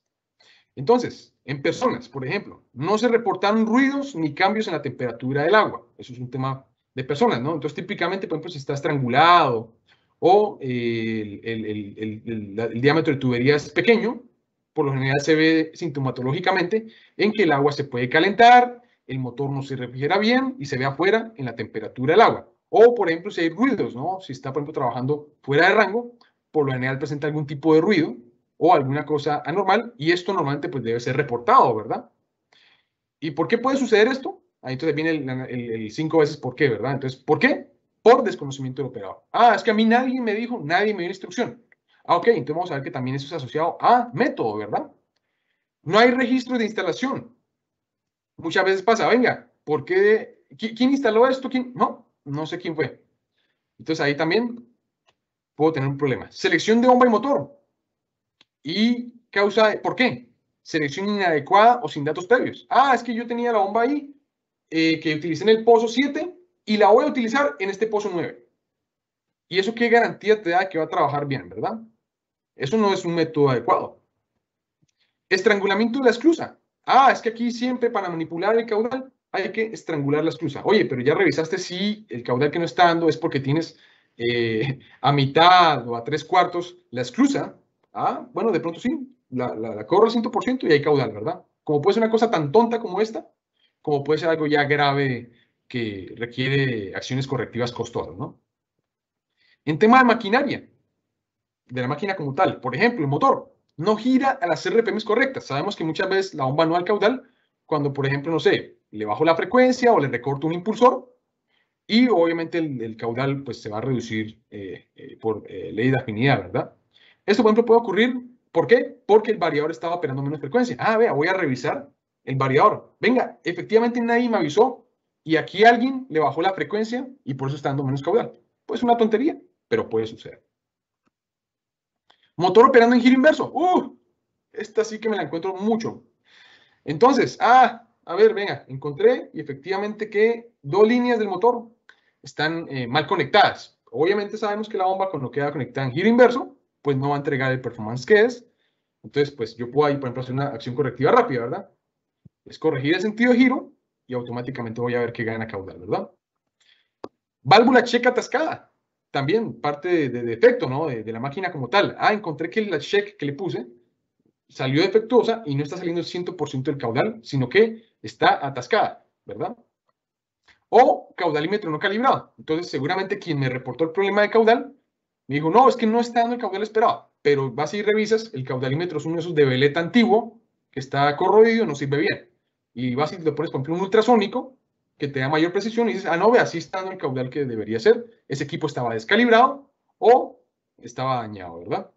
Entonces, en personas, por ejemplo, no se reportaron ruidos ni cambios en la temperatura del agua. Eso es un tema de personas, ¿no? Entonces, típicamente, por ejemplo, si está estrangulado o el diámetro de tubería es pequeño, por lo general se ve sintomatológicamente en que el agua se puede calentar, el motor no se refrigera bien y se ve afuera en la temperatura del agua. O, por ejemplo, si hay ruidos, ¿no? Si está, por ejemplo, trabajando fuera de rango, por lo general presenta algún tipo de ruido o alguna cosa anormal y esto normalmente pues debe ser reportado, ¿verdad? ¿Y por qué puede suceder esto? Ahí entonces viene el 5 veces por qué, ¿verdad? Entonces, ¿por qué? Por desconocimiento del operador. Ah, es que a mí nadie me dijo, nadie me dio instrucción. Ah, ok, entonces vamos a ver que también eso es asociado a método, ¿verdad? No hay registro de instalación. Muchas veces pasa, venga, ¿por qué? ¿Quién instaló esto? ¿Quién? No, no sé quién fue. Entonces ahí también puedo tener un problema. Selección de bomba y motor. Y causa, ¿por qué? Selección inadecuada o sin datos previos. Ah, es que yo tenía la bomba ahí que utilicé en el pozo 7 y la voy a utilizar en este pozo 9. ¿Y eso qué garantía te da que va a trabajar bien, verdad? Eso no es un método adecuado. Estrangulamiento de la esclusa. Ah, es que aquí siempre para manipular el caudal hay que estrangular la esclusa. Oye, pero ya revisaste si el caudal que no está dando es porque tienes a mitad o a 3/4 la esclusa. Ah, bueno, de pronto sí, la corro al 100% y hay caudal, ¿verdad? Como puede ser una cosa tan tonta como esta, como puede ser algo ya grave que requiere acciones correctivas costosas, ¿no? En tema de maquinaria, de la máquina como tal, por ejemplo, el motor no gira a las RPMs correctas. Sabemos que muchas veces la bomba no da el caudal cuando, por ejemplo, no sé, le bajo la frecuencia o le recorto un impulsor y obviamente el caudal pues se va a reducir por ley de afinidad, ¿verdad? Esto, por ejemplo, puede ocurrir, ¿por qué? Porque el variador estaba operando menos frecuencia. Ah, vea, voy a revisar el variador. Venga, efectivamente nadie me avisó y aquí alguien le bajó la frecuencia y por eso está dando menos caudal. Pues una tontería, pero puede suceder. Motor operando en giro inverso. Esta sí que me la encuentro mucho. Entonces, a ver, venga, encontré y efectivamente que 2 líneas del motor están mal conectadas. Obviamente sabemos que la bomba cuando queda conectada en giro inverso, pues no va a entregar el performance que es. Entonces, pues yo puedo ahí, por ejemplo, hacer una acción correctiva rápida, ¿verdad? Es corregir el sentido de giro y automáticamente voy a ver que gana caudal, ¿verdad? Válvula check atascada. También parte de defecto, ¿no? De la máquina como tal. Encontré que la check que le puse salió defectuosa y no está saliendo el 100% del caudal, sino que está atascada, ¿verdad? O caudalímetro no calibrado. Entonces, seguramente quien me reportó el problema de caudal me dijo, no, es que no está dando el caudal esperado. Pero vas y revisas, el caudalímetro es uno de esos de veleta antiguo que está corroído, no sirve bien. Y vas y le pones, por ejemplo, un ultrasónico que te da mayor precisión y dices, no, ve, así está dando el caudal que debería ser. Ese equipo estaba descalibrado o estaba dañado, ¿verdad?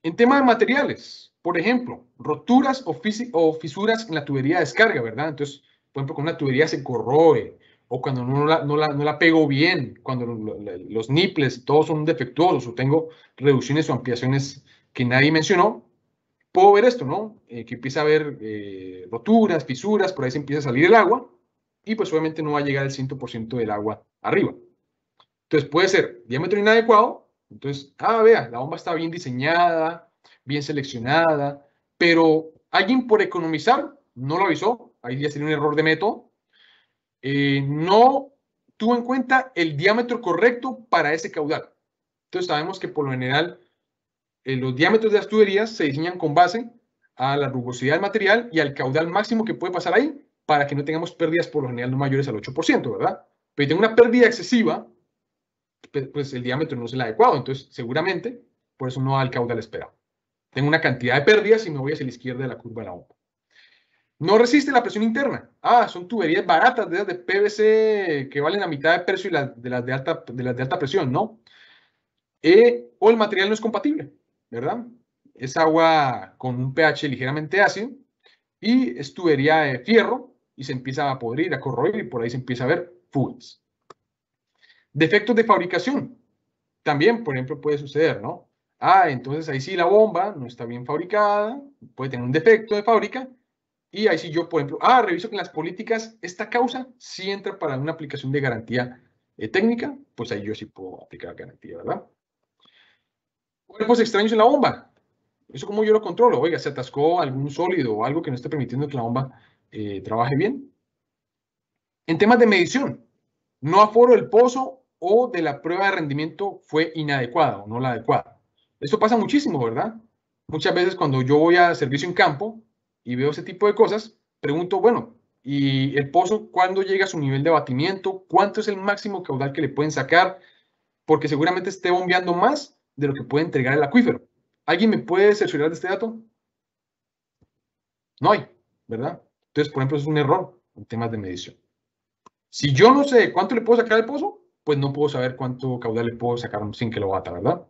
En tema de materiales, por ejemplo, roturas o fisuras en la tubería de descarga, ¿verdad? Entonces, por ejemplo, cuando una tubería se corroe o cuando no la pego bien, cuando los nipples todos son defectuosos o tengo reducciones o ampliaciones que nadie mencionó, puedo ver esto, ¿no? Que empieza a haber roturas, fisuras, por ahí se empieza a salir el agua y pues obviamente no va a llegar el 100% del agua arriba. Entonces puede ser diámetro inadecuado, entonces, vea, la bomba está bien diseñada, bien seleccionada, pero alguien por economizar no lo avisó, ahí ya sería un error de método, no tuvo en cuenta el diámetro correcto para ese caudal. Entonces sabemos que por lo general los diámetros de las tuberías se diseñan con base a la rugosidad del material y al caudal máximo que puede pasar ahí para que no tengamos pérdidas por lo general no mayores al 8%, ¿verdad? Pero si tengo una pérdida excesiva, pues el diámetro no es el adecuado, entonces seguramente por eso no da el caudal esperado. Tengo una cantidad de pérdidas y me voy hacia la izquierda de la curva de la bomba. No resiste la presión interna. Son tuberías baratas de PVC que valen la mitad de precio y de las de alta presión, ¿no? O el material no es compatible, ¿verdad? Es agua con un pH ligeramente ácido y es tubería de fierro y se empieza a podrir, a corroer y por ahí se empieza a ver fugas. Defectos de fabricación. También, por ejemplo, puede suceder, ¿no? Entonces ahí sí la bomba no está bien fabricada, puede tener un defecto de fábrica y ahí sí yo, por ejemplo, reviso que en las políticas esta causa sí entra para una aplicación de garantía técnica, pues ahí yo sí puedo aplicar garantía, ¿verdad? Cuerpos extraños en la bomba. ¿Eso cómo yo lo controlo? Oiga, se atascó algún sólido o algo que no esté permitiendo que la bomba trabaje bien. En temas de medición, no aforo del pozo o de la prueba de rendimiento fue inadecuada o no la adecuada. Esto pasa muchísimo, ¿verdad? Muchas veces cuando yo voy a servicio en campo y veo ese tipo de cosas, pregunto, bueno, ¿y el pozo cuándo llega a su nivel de abatimiento? ¿Cuánto es el máximo caudal que le pueden sacar? Porque seguramente esté bombeando más de lo que puede entregar el acuífero. ¿Alguien me puede cerciorar de este dato? No hay, ¿verdad? Entonces, por ejemplo, es un error en temas de medición. Si yo no sé cuánto le puedo sacar al pozo, pues no puedo saber cuánto caudal le puedo sacar sin que lo bata, ¿verdad?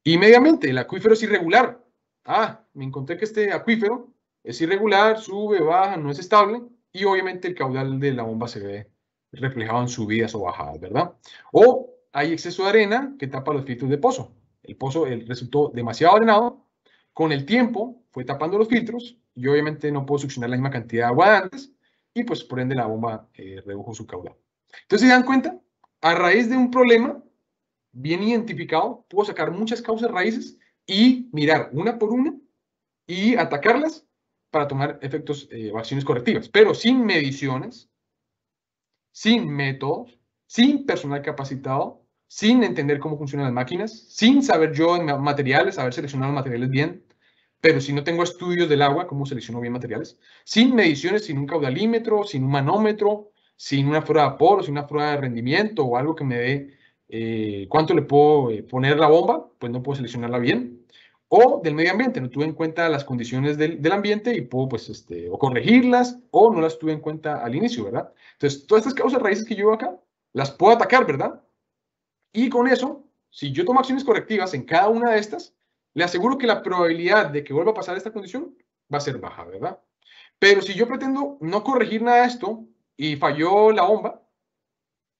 Y medio ambiente, el acuífero es irregular. Me encontré que este acuífero es irregular, sube, baja, no es estable y obviamente el caudal de la bomba se ve reflejado en subidas o bajadas, ¿verdad? O hay exceso de arena que tapa los filtros de pozo. El pozo resultó demasiado drenado, con el tiempo fue tapando los filtros y obviamente no puedo succionar la misma cantidad de agua de antes y pues por ende la bomba redujo su caudal. Entonces, ¿se dan cuenta? A raíz de un problema bien identificado, puedo sacar muchas causas raíces y mirar una por una y atacarlas para tomar efectos o acciones correctivas, pero sin mediciones, sin métodos, sin personal capacitado, sin entender cómo funcionan las máquinas, sin saber yo en materiales, saber seleccionar los materiales bien, pero si no tengo estudios del agua, cómo selecciono bien materiales, sin mediciones, sin un caudalímetro, sin un manómetro, sin una prueba de poro, sin una prueba de rendimiento o algo que me dé cuánto le puedo poner la bomba, pues no puedo seleccionarla bien. O del medio ambiente, no tuve en cuenta las condiciones del ambiente y puedo pues o corregirlas o no las tuve en cuenta al inicio, ¿verdad? Entonces, todas estas causas raíces que yo veo acá, las puedo atacar, ¿verdad? Y con eso, si yo tomo acciones correctivas en cada una de estas, le aseguro que la probabilidad de que vuelva a pasar esta condición va a ser baja, ¿verdad? Pero si yo pretendo no corregir nada de esto y falló la bomba,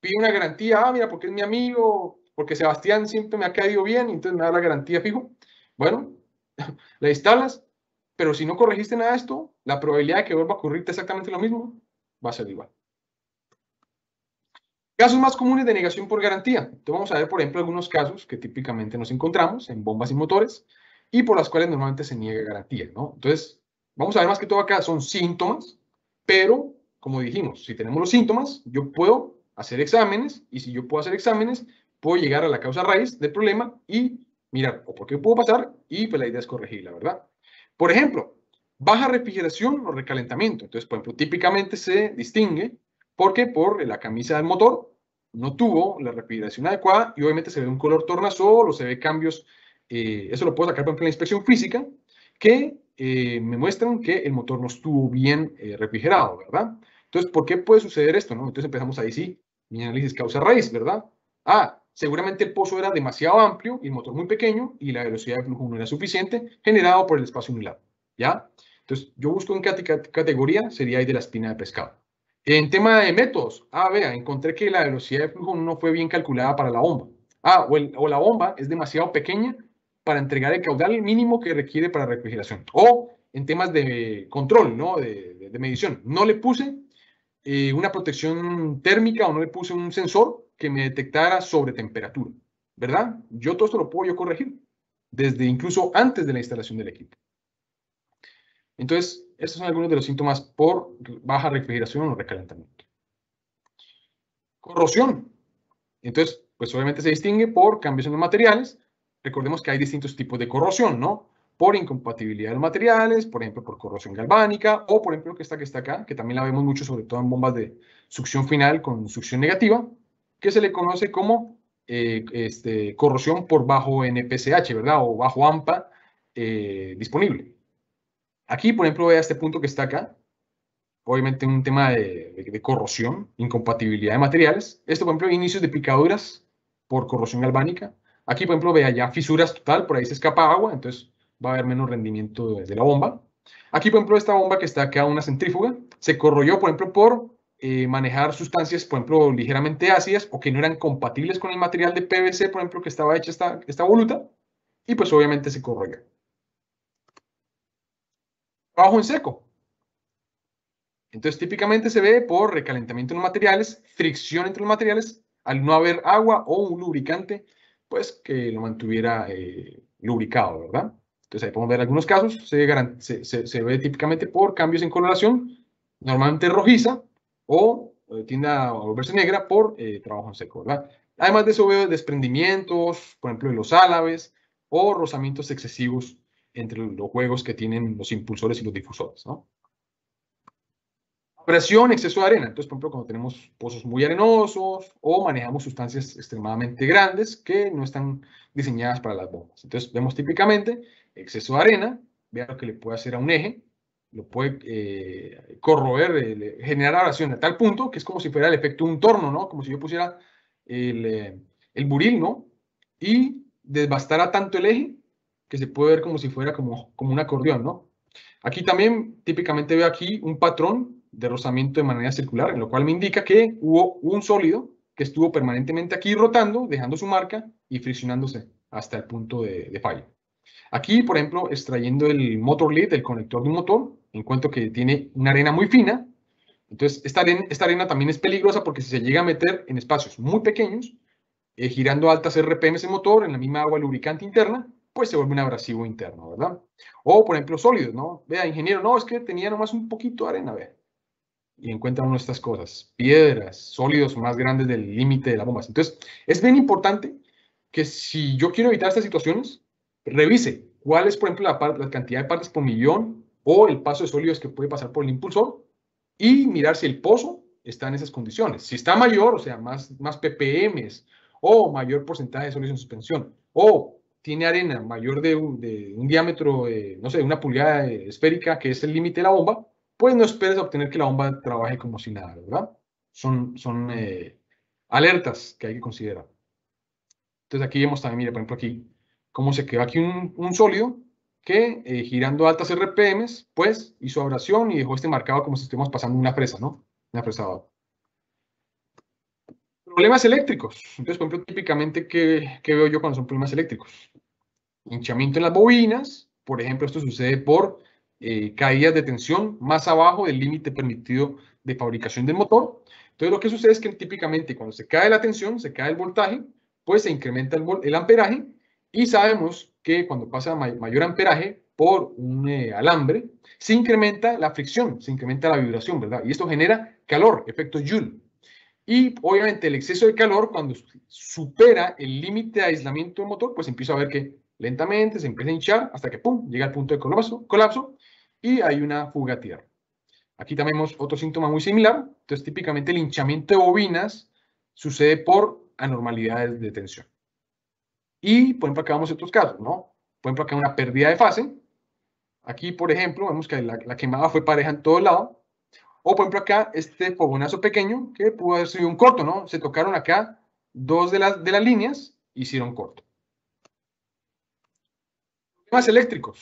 pido una garantía, mira, porque es mi amigo, porque Sebastián siempre me ha caído bien, y entonces me da la garantía fijo. Bueno, la instalas, pero si no corregiste nada de esto, la probabilidad de que vuelva a ocurrirte exactamente lo mismo va a ser igual. Casos más comunes de negación por garantía. Entonces vamos a ver, por ejemplo, algunos casos que típicamente nos encontramos en bombas y motores y por las cuales normalmente se niega garantía, ¿no? Entonces, vamos a ver más que todo acá son síntomas, pero como dijimos, si tenemos los síntomas, yo puedo hacer exámenes y si yo puedo hacer exámenes, puedo llegar a la causa raíz del problema y mirar o por qué puedo pasar y pues la idea es corregirla, ¿verdad? Por ejemplo, baja refrigeración o recalentamiento. Entonces, por ejemplo, típicamente se distingue porque por la camisa del motor no tuvo la refrigeración adecuada y obviamente se ve un color tornasol o se ve cambios, eso lo puedo sacar por ejemplo en la inspección física, que me muestran que el motor no estuvo bien refrigerado, ¿verdad? Entonces, ¿por qué puede suceder esto? ¿No? Entonces empezamos ahí, sí, mi análisis causa-raíz, ¿verdad? Seguramente el pozo era demasiado amplio y el motor muy pequeño y la velocidad de flujo no era suficiente, generado por el espacio unilado, ¿ya? Entonces, yo busco en qué categoría sería ahí de la espina de pescado. En tema de métodos, vea, encontré que la velocidad de flujo no fue bien calculada para la bomba. O la bomba es demasiado pequeña para entregar el caudal mínimo que requiere para refrigeración. O en temas de control, ¿no? de medición. No le puse una protección térmica o no le puse un sensor que me detectara sobretemperatura, ¿verdad? Yo todo esto lo puedo yo corregir, desde incluso antes de la instalación del equipo. Entonces, estos son algunos de los síntomas por baja refrigeración o recalentamiento. Corrosión. Entonces, pues obviamente se distingue por cambios en los materiales. Recordemos que hay distintos tipos de corrosión, ¿no? Por incompatibilidad de los materiales, por ejemplo, por corrosión galvánica, o por ejemplo, que está acá, que también la vemos mucho, sobre todo en bombas de succión final con succión negativa, que se le conoce como corrosión por bajo NPCH, ¿verdad? O bajo AMPA disponible. Aquí, por ejemplo, vea este punto que está acá. Obviamente un tema de corrosión, incompatibilidad de materiales. Esto, por ejemplo, inicios de picaduras por corrosión galvánica. Aquí, por ejemplo, vea ya fisuras total, por ahí se escapa agua, entonces va a haber menos rendimiento de la bomba. Aquí, por ejemplo, esta bomba que está acá, una centrífuga, se corroyó, por ejemplo, por manejar sustancias, por ejemplo, ligeramente ácidas o que no eran compatibles con el material de PVC, por ejemplo, que estaba hecha esta voluta, y pues obviamente se corroyó. Trabajo en seco. Entonces, típicamente se ve por recalentamiento en los materiales, fricción entre los materiales, al no haber agua o un lubricante, pues que lo mantuviera lubricado, ¿verdad? Entonces, ahí podemos ver algunos casos, se ve típicamente por cambios en coloración, normalmente rojiza, o tiende a volverse negra por trabajo en seco, ¿verdad? Además de eso, veo desprendimientos, por ejemplo, de los álabes, o rozamientos excesivos entre los juegos que tienen los impulsores y los difusores, ¿no? Presión, exceso de arena. Entonces, por ejemplo, cuando tenemos pozos muy arenosos o manejamos sustancias extremadamente grandes que no están diseñadas para las bombas. Entonces, vemos típicamente exceso de arena. Vean lo que le puede hacer a un eje. Lo puede corroer, generar abrasión a tal punto que es como si fuera el efecto de un torno, ¿no? Como si yo pusiera el buril, ¿no? Y desbastara tanto el eje que se puede ver como si fuera como un acordeón, ¿no? Aquí también típicamente veo aquí un patrón de rozamiento de manera circular, en lo cual me indica que hubo un sólido que estuvo permanentemente aquí rotando, dejando su marca y friccionándose hasta el punto de fallo. Aquí, por ejemplo, extrayendo el motor lead, el conector de un motor, encuentro que tiene una arena muy fina. Entonces, esta arena también es peligrosa porque si se llega a meter en espacios muy pequeños, girando altas RPM ese motor en la misma agua lubricante interna, pues se vuelve un abrasivo interno, ¿verdad? O, por ejemplo, sólidos, ¿no? Vea, ingeniero, no, es que tenía nomás un poquito de arena, vea. Y encuentra uno de estas cosas, piedras, sólidos más grandes del límite de las bombas. Entonces, es bien importante que si yo quiero evitar estas situaciones, revise cuál es, por ejemplo, la cantidad de partes por millón o el paso de sólidos que puede pasar por el impulsor y mirar si el pozo está en esas condiciones. Si está mayor, o sea, más ppms o mayor porcentaje de sólidos en suspensión o tiene arena mayor de un diámetro, no sé, una pulgada esférica, que es el límite de la bomba, pues no esperes a obtener que la bomba trabaje como si nada, ¿verdad? Son alertas que hay que considerar. Entonces aquí vemos también, mira, por ejemplo aquí, cómo se quedó aquí un sólido que girando altas RPMs, pues hizo abrasión y dejó este marcado como si estuviéramos pasando una fresa, ¿no? Una fresadora. Problemas eléctricos. Entonces, por ejemplo, típicamente, ¿qué veo yo cuando son problemas eléctricos? Hinchamiento en las bobinas. Por ejemplo, esto sucede por caídas de tensión más abajo del límite permitido de fabricación del motor. Entonces, lo que sucede es que típicamente cuando se cae la tensión, se cae el voltaje, pues se incrementa el amperaje y sabemos que cuando pasa mayor amperaje por un alambre, se incrementa la fricción, se incrementa la vibración, ¿verdad? Y esto genera calor, efecto Joule. Y obviamente el exceso de calor, cuando supera el límite de aislamiento del motor, pues empieza a ver que lentamente se empieza a hinchar hasta que, ¡pum!, llega al punto de colapso y hay una fuga a tierra. Aquí también vemos otro síntoma muy similar. Entonces, típicamente el hinchamiento de bobinas sucede por anormalidades de tensión. Y, por ejemplo, acá vemos otros casos, ¿no? Por ejemplo, acá una pérdida de fase. Aquí, por ejemplo, vemos que la quemada fue pareja en todo lado. O, por ejemplo, acá, este fogonazo pequeño, que pudo haber sido un corto, ¿no? Se tocaron acá dos de las líneas, hicieron corto. Problemas eléctricos.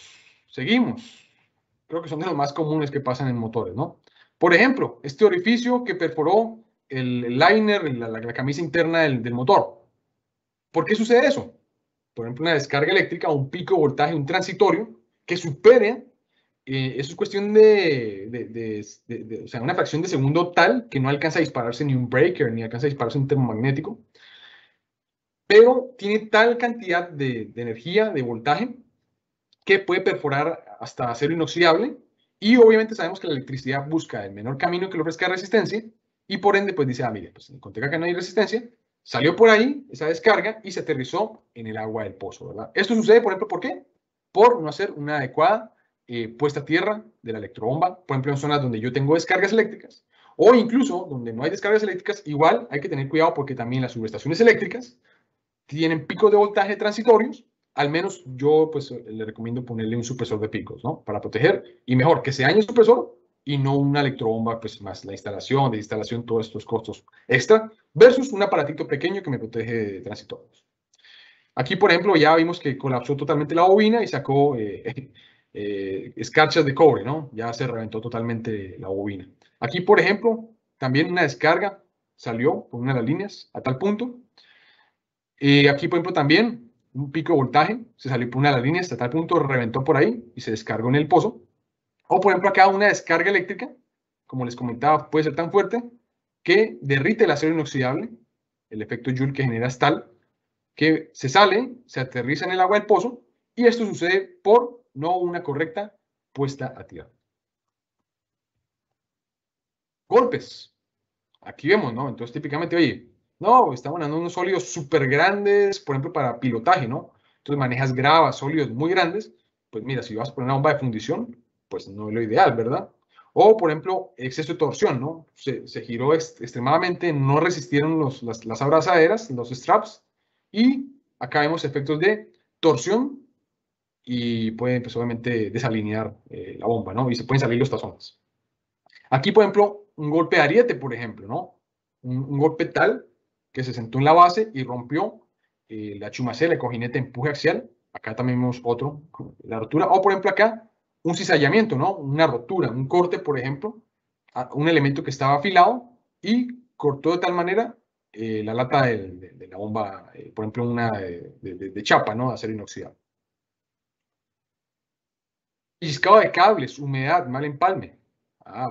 Seguimos. Creo que son de los más comunes que pasan en motores, ¿no? Por ejemplo, este orificio que perforó el liner, la camisa interna del motor. ¿Por qué sucede eso? por ejemplo, una descarga eléctrica o un pico de voltaje, un transitorio, que supere, eso es cuestión o sea, una fracción de segundo tal que no alcanza a dispararse ni un breaker, ni alcanza a dispararse un termomagnético, pero tiene tal cantidad de energía, de voltaje, que puede perforar hasta acero inoxidable, y obviamente sabemos que la electricidad busca el menor camino que le ofrezca resistencia, y por ende, pues dice, mire, pues encontré que acá no hay resistencia, salió por ahí esa descarga y se aterrizó en el agua del pozo, ¿verdad? Esto sucede, por ejemplo, ¿por qué? Por no hacer una adecuada puesta a tierra de la electrobomba, por ejemplo, en zonas donde yo tengo descargas eléctricas, o incluso donde no hay descargas eléctricas, igual hay que tener cuidado porque también las subestaciones eléctricas tienen picos de voltaje transitorios. Al menos yo pues le recomiendo ponerle un supresor de picos, ¿no? Para proteger, y mejor que se dañe el supresor y no una electrobomba, pues más la instalación, desinstalación, todos estos costos extra, versus un aparatito pequeño que me protege de transitorios. Aquí, por ejemplo, ya vimos que colapsó totalmente la bobina y sacó escarchas de cobre, ¿no? Ya se reventó totalmente la bobina. Aquí, por ejemplo, también una descarga salió por una de las líneas a tal punto. Aquí, por ejemplo, también un pico de voltaje se salió por una de las líneas hasta tal punto, reventó por ahí y se descargó en el pozo. O, por ejemplo, acá una descarga eléctrica, como les comentaba, puede ser tan fuerte que derrite el acero inoxidable. El efecto Joule que genera es tal que se sale, se aterriza en el agua del pozo, y esto sucede por no una correcta puesta a tierra. Golpes. Aquí vemos, ¿no? Entonces, típicamente, oye, no, estamos dando unos sólidos súper grandes, por ejemplo, para pilotaje, ¿no? Entonces manejas gravas, sólidos muy grandes, pues mira, si vas a poner una bomba de fundición, pues no es lo ideal, ¿verdad? O, por ejemplo, exceso de torsión, ¿no? Se giró extremadamente, no resistieron las abrazaderas, los straps, y acá vemos efectos de torsión y pueden, pues, obviamente, desalinear la bomba, ¿no? Y se pueden salir los tazones. Aquí, por ejemplo, un golpe de ariete, por ejemplo, ¿no? Un golpe tal que se sentó en la base y rompió la chumacera, el cojinete de empuje axial. Acá también vemos otro, la rotura. O, por ejemplo, acá, un cizallamiento, ¿no? Una rotura, un corte, por ejemplo, un elemento que estaba afilado y cortó de tal manera la lata de la bomba, por ejemplo, una de chapa, ¿no? De acero inoxidable. Pellizcado de cables, humedad, mal empalme.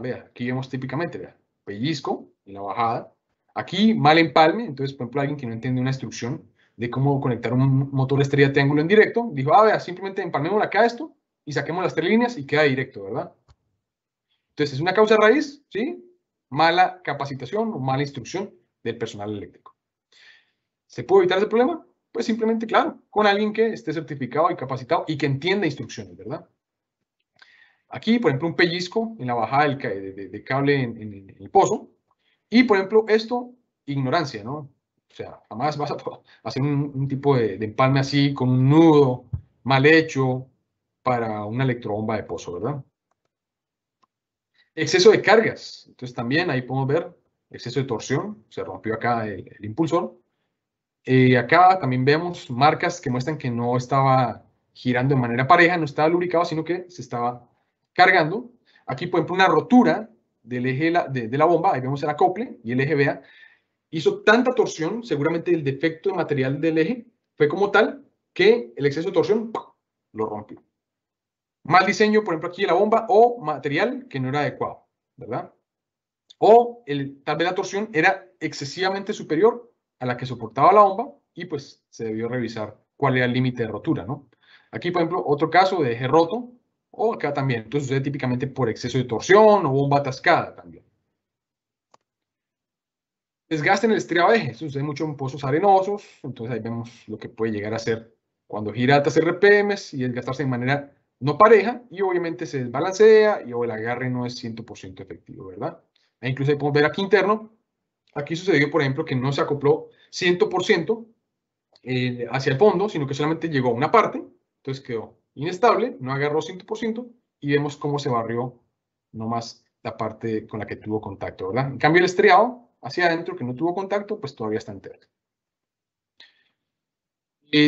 Vea, aquí vemos típicamente, vea, pellizco en la bajada. Aquí mal empalme, entonces, por ejemplo, alguien que no entiende una instrucción de cómo conectar un motor estrella triángulo en directo, dijo, vea, simplemente empalmemos acá esto y saquemos las 3 líneas y queda directo, ¿verdad? Entonces, es una causa raíz, ¿sí? Mala capacitación o mala instrucción del personal eléctrico. ¿Se puede evitar ese problema? Pues simplemente, claro, con alguien que esté certificado y capacitado y que entienda instrucciones, ¿verdad? Aquí, por ejemplo, un pellizco en la bajada de cable en el pozo. Y, por ejemplo, esto, ignorancia, ¿no? O sea, jamás vas a hacer un tipo de empalme así con un nudo mal hecho para una electrobomba de pozo, ¿verdad? Exceso de cargas. Entonces, también ahí podemos ver exceso de torsión. Se rompió acá el impulsor. Acá también vemos marcas que muestran que no estaba girando de manera pareja, no estaba lubricado, sino que se estaba cargando. Aquí, por ejemplo, una rotura del eje de la bomba, ahí vemos el acople y el eje, vea, hizo tanta torsión, seguramente el defecto de material del eje fue como tal que el exceso de torsión lo rompió. Mal diseño, por ejemplo, aquí de la bomba, o material que no era adecuado, ¿verdad? O tal vez la torsión era excesivamente superior a la que soportaba la bomba y pues se debió revisar cuál era el límite de rotura, ¿no? Aquí, por ejemplo, otro caso de eje roto, o acá también. Entonces sucede típicamente por exceso de torsión o bomba atascada también. Desgaste en el estriado de eje, eso sucede mucho en pozos arenosos, entonces ahí vemos lo que puede llegar a ser cuando gira altas RPMs y desgastarse de manera no pareja y obviamente se desbalancea y o el agarre no es 100% efectivo, ¿verdad? E incluso ahí podemos ver aquí interno, aquí sucedió, por ejemplo, que no se acopló 100% hacia el fondo, sino que solamente llegó a una parte, entonces quedó inestable, no agarró 100% y vemos cómo se barrió nomás la parte con la que tuvo contacto, ¿verdad? En cambio, el estriado hacia adentro, que no tuvo contacto, pues todavía está entero.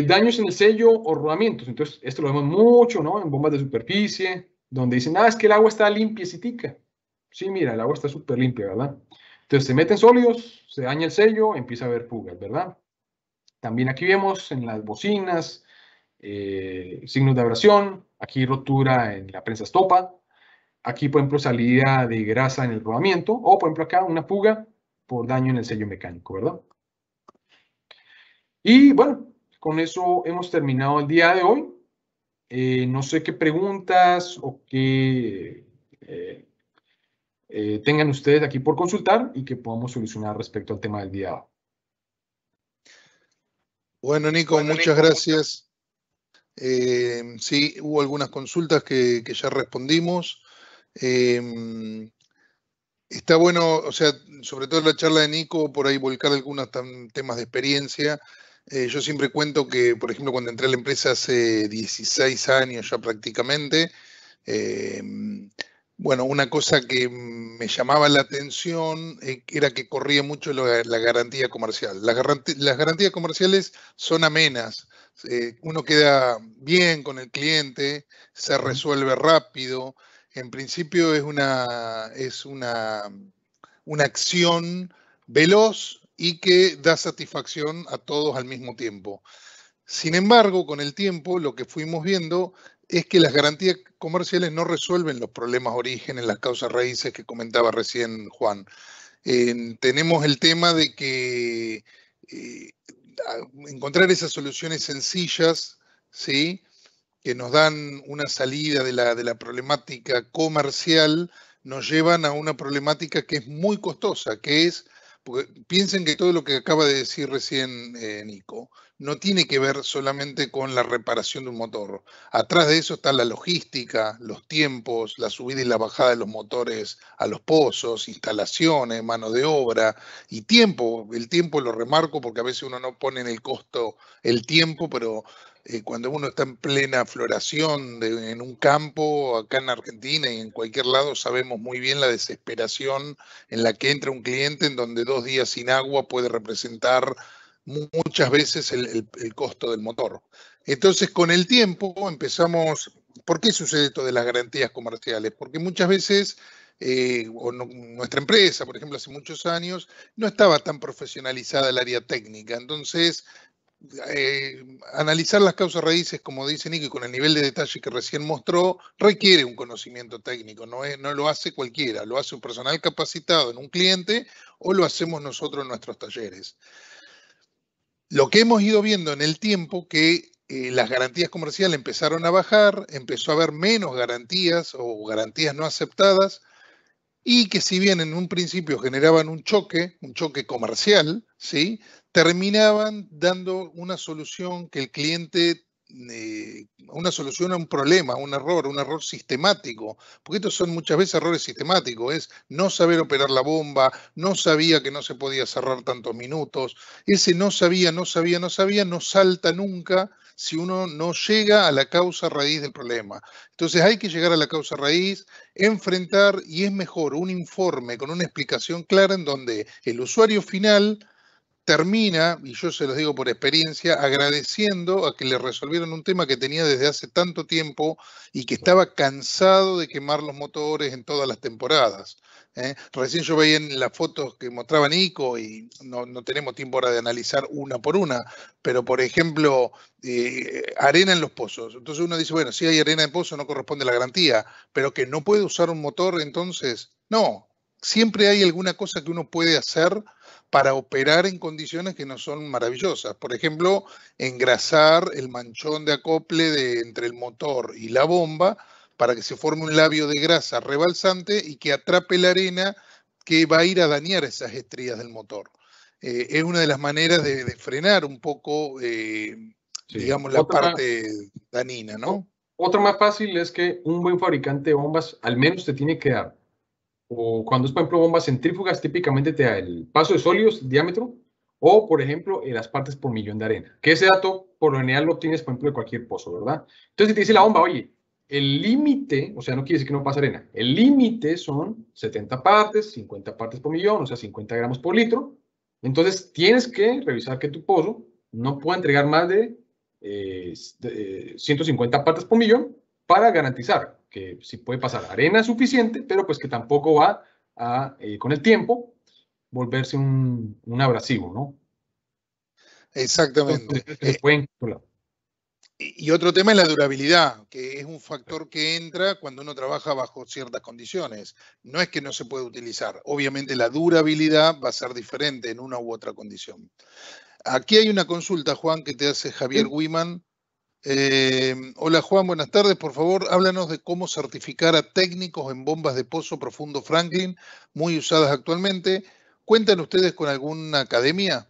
Daños en el sello o rodamientos. Entonces, esto lo vemos mucho, ¿no? En bombas de superficie, donde dicen, es que el agua está limpiecitica. Sí, mira, el agua está súper limpia, ¿verdad? Entonces, se meten sólidos, se daña el sello, empieza a haber fugas, ¿verdad? También aquí vemos en las bocinas signos de abrasión, aquí rotura en la prensa estopa, aquí, por ejemplo, salida de grasa en el rodamiento, o, por ejemplo, acá una fuga por daño en el sello mecánico, ¿verdad? Y bueno, con eso hemos terminado el día de hoy. No sé qué preguntas o qué tengan ustedes aquí por consultar y que podamos solucionar respecto al tema del día de hoy. Bueno, Nico, muchas gracias. Sí, hubo algunas consultas que ya respondimos. Está bueno, o sea, sobre todo la charla de Nico, por ahí volcar algunos temas de experiencia. Yo siempre cuento que, por ejemplo, cuando entré a la empresa hace 16 años ya prácticamente, bueno, una cosa que me llamaba la atención era que corría mucho la garantía comercial. Las garantías comerciales son amenas. Uno queda bien con el cliente, se resuelve rápido. En principio una acción veloz y que da satisfacción a todos al mismo tiempo. Sin embargo, con el tiempo, lo que fuimos viendo es que las garantías comerciales no resuelven los problemas orígenes, las causas raíces que comentaba recién Juan. Tenemos el tema de que encontrar esas soluciones sencillas, ¿sí?, que nos dan una salida de la problemática comercial, nos llevan a una problemática que es muy costosa, que es, porque piensen que todo lo que acaba de decir recién Nico, no tiene que ver solamente con la reparación de un motor. Atrás de eso está la logística, los tiempos, la subida y la bajada de los motores a los pozos, instalaciones, mano de obra y tiempo. El tiempo lo remarco porque a veces uno no pone en el costo el tiempo, pero cuando uno está en plena floración en un campo, acá en Argentina y en cualquier lado, sabemos muy bien la desesperación en la que entra un cliente, en donde 2 días sin agua puede representar muchas veces el costo del motor. Entonces, con el tiempo empezamos. ¿Por qué sucede esto de las garantías comerciales? Porque muchas veces nuestra empresa, por ejemplo, hace muchos años, no estaba tan profesionalizada el área técnica. Entonces, analizar las causas raíces, como dice Nico, y con el nivel de detalle que recién mostró, requiere un conocimiento técnico, no lo hace cualquiera, lo hace un personal capacitado en un cliente o lo hacemos nosotros en nuestros talleres. Lo que hemos ido viendo en el tiempo que las garantías comerciales empezaron a bajar, empezó a haber menos garantías o garantías no aceptadas, y que si bien en un principio generaban un choque comercial, ¿sí?, terminaban dando una solución que el cliente, una solución a un problema, a un error sistemático, porque estos son muchas veces errores sistemáticos, es no saber operar la bomba, no sabía que no se podía cerrar tantos minutos, ese no sabía, no salta nunca si uno no llega a la causa raíz del problema. Entonces hay que llegar a la causa raíz, enfrentar, y es mejor un informe con una explicación clara en donde el usuario final termina, y yo se los digo por experiencia, agradeciendo a que le resolvieron un tema que tenía desde hace tanto tiempo y que estaba cansado de quemar los motores en todas las temporadas. Recién yo veía en las fotos que mostraba Nico, y no tenemos tiempo ahora de analizar una por una, pero por ejemplo, arena en los pozos. Entonces uno dice, bueno, si hay arena en pozo no corresponde a la garantía, pero que no puede usar un motor, entonces, no. Siempre hay alguna cosa que uno puede hacer para operar en condiciones que no son maravillosas. Por ejemplo, engrasar el manchón de acople entre el motor y la bomba para que se forme un labio de grasa rebalsante y que atrape la arena que va a ir a dañar esas estrías del motor. Es una de las maneras de frenar un poco, digamos, la parte dañina, ¿no? Otra más fácil es que un buen fabricante de bombas al menos te tiene que dar, o cuando es, por ejemplo, bombas centrífugas, típicamente te da el paso de sólidos, diámetro, o, por ejemplo, las partes por millón de arena. Que ese dato, por lo general, lo obtienes, por ejemplo, de cualquier pozo, ¿verdad? Entonces, si te dice la bomba, oye, el límite, o sea, no quiere decir que no pasa arena, el límite son 70 partes, 50 partes por millón, o sea, 50 gramos por litro. Entonces, tienes que revisar que tu pozo no pueda entregar más de 150 partes por millón para garantizar que sí puede pasar arena suficiente, pero pues que tampoco va a, con el tiempo, volverse un abrasivo, ¿no? Exactamente. Entonces, que se pueden controlar. Y otro tema es la durabilidad, que es un factor que entra cuando uno trabaja bajo ciertas condiciones. No es que no se pueda utilizar. Obviamente la durabilidad va a ser diferente en una u otra condición. Aquí hay una consulta, Juan, que te hace Javier ¿Sí? Wiman. Hola Juan, buenas tardes. Por favor, háblanos de cómo certificar a técnicos en bombas de pozo profundo Franklin, muy usadas actualmente. ¿Cuentan ustedes con alguna academia?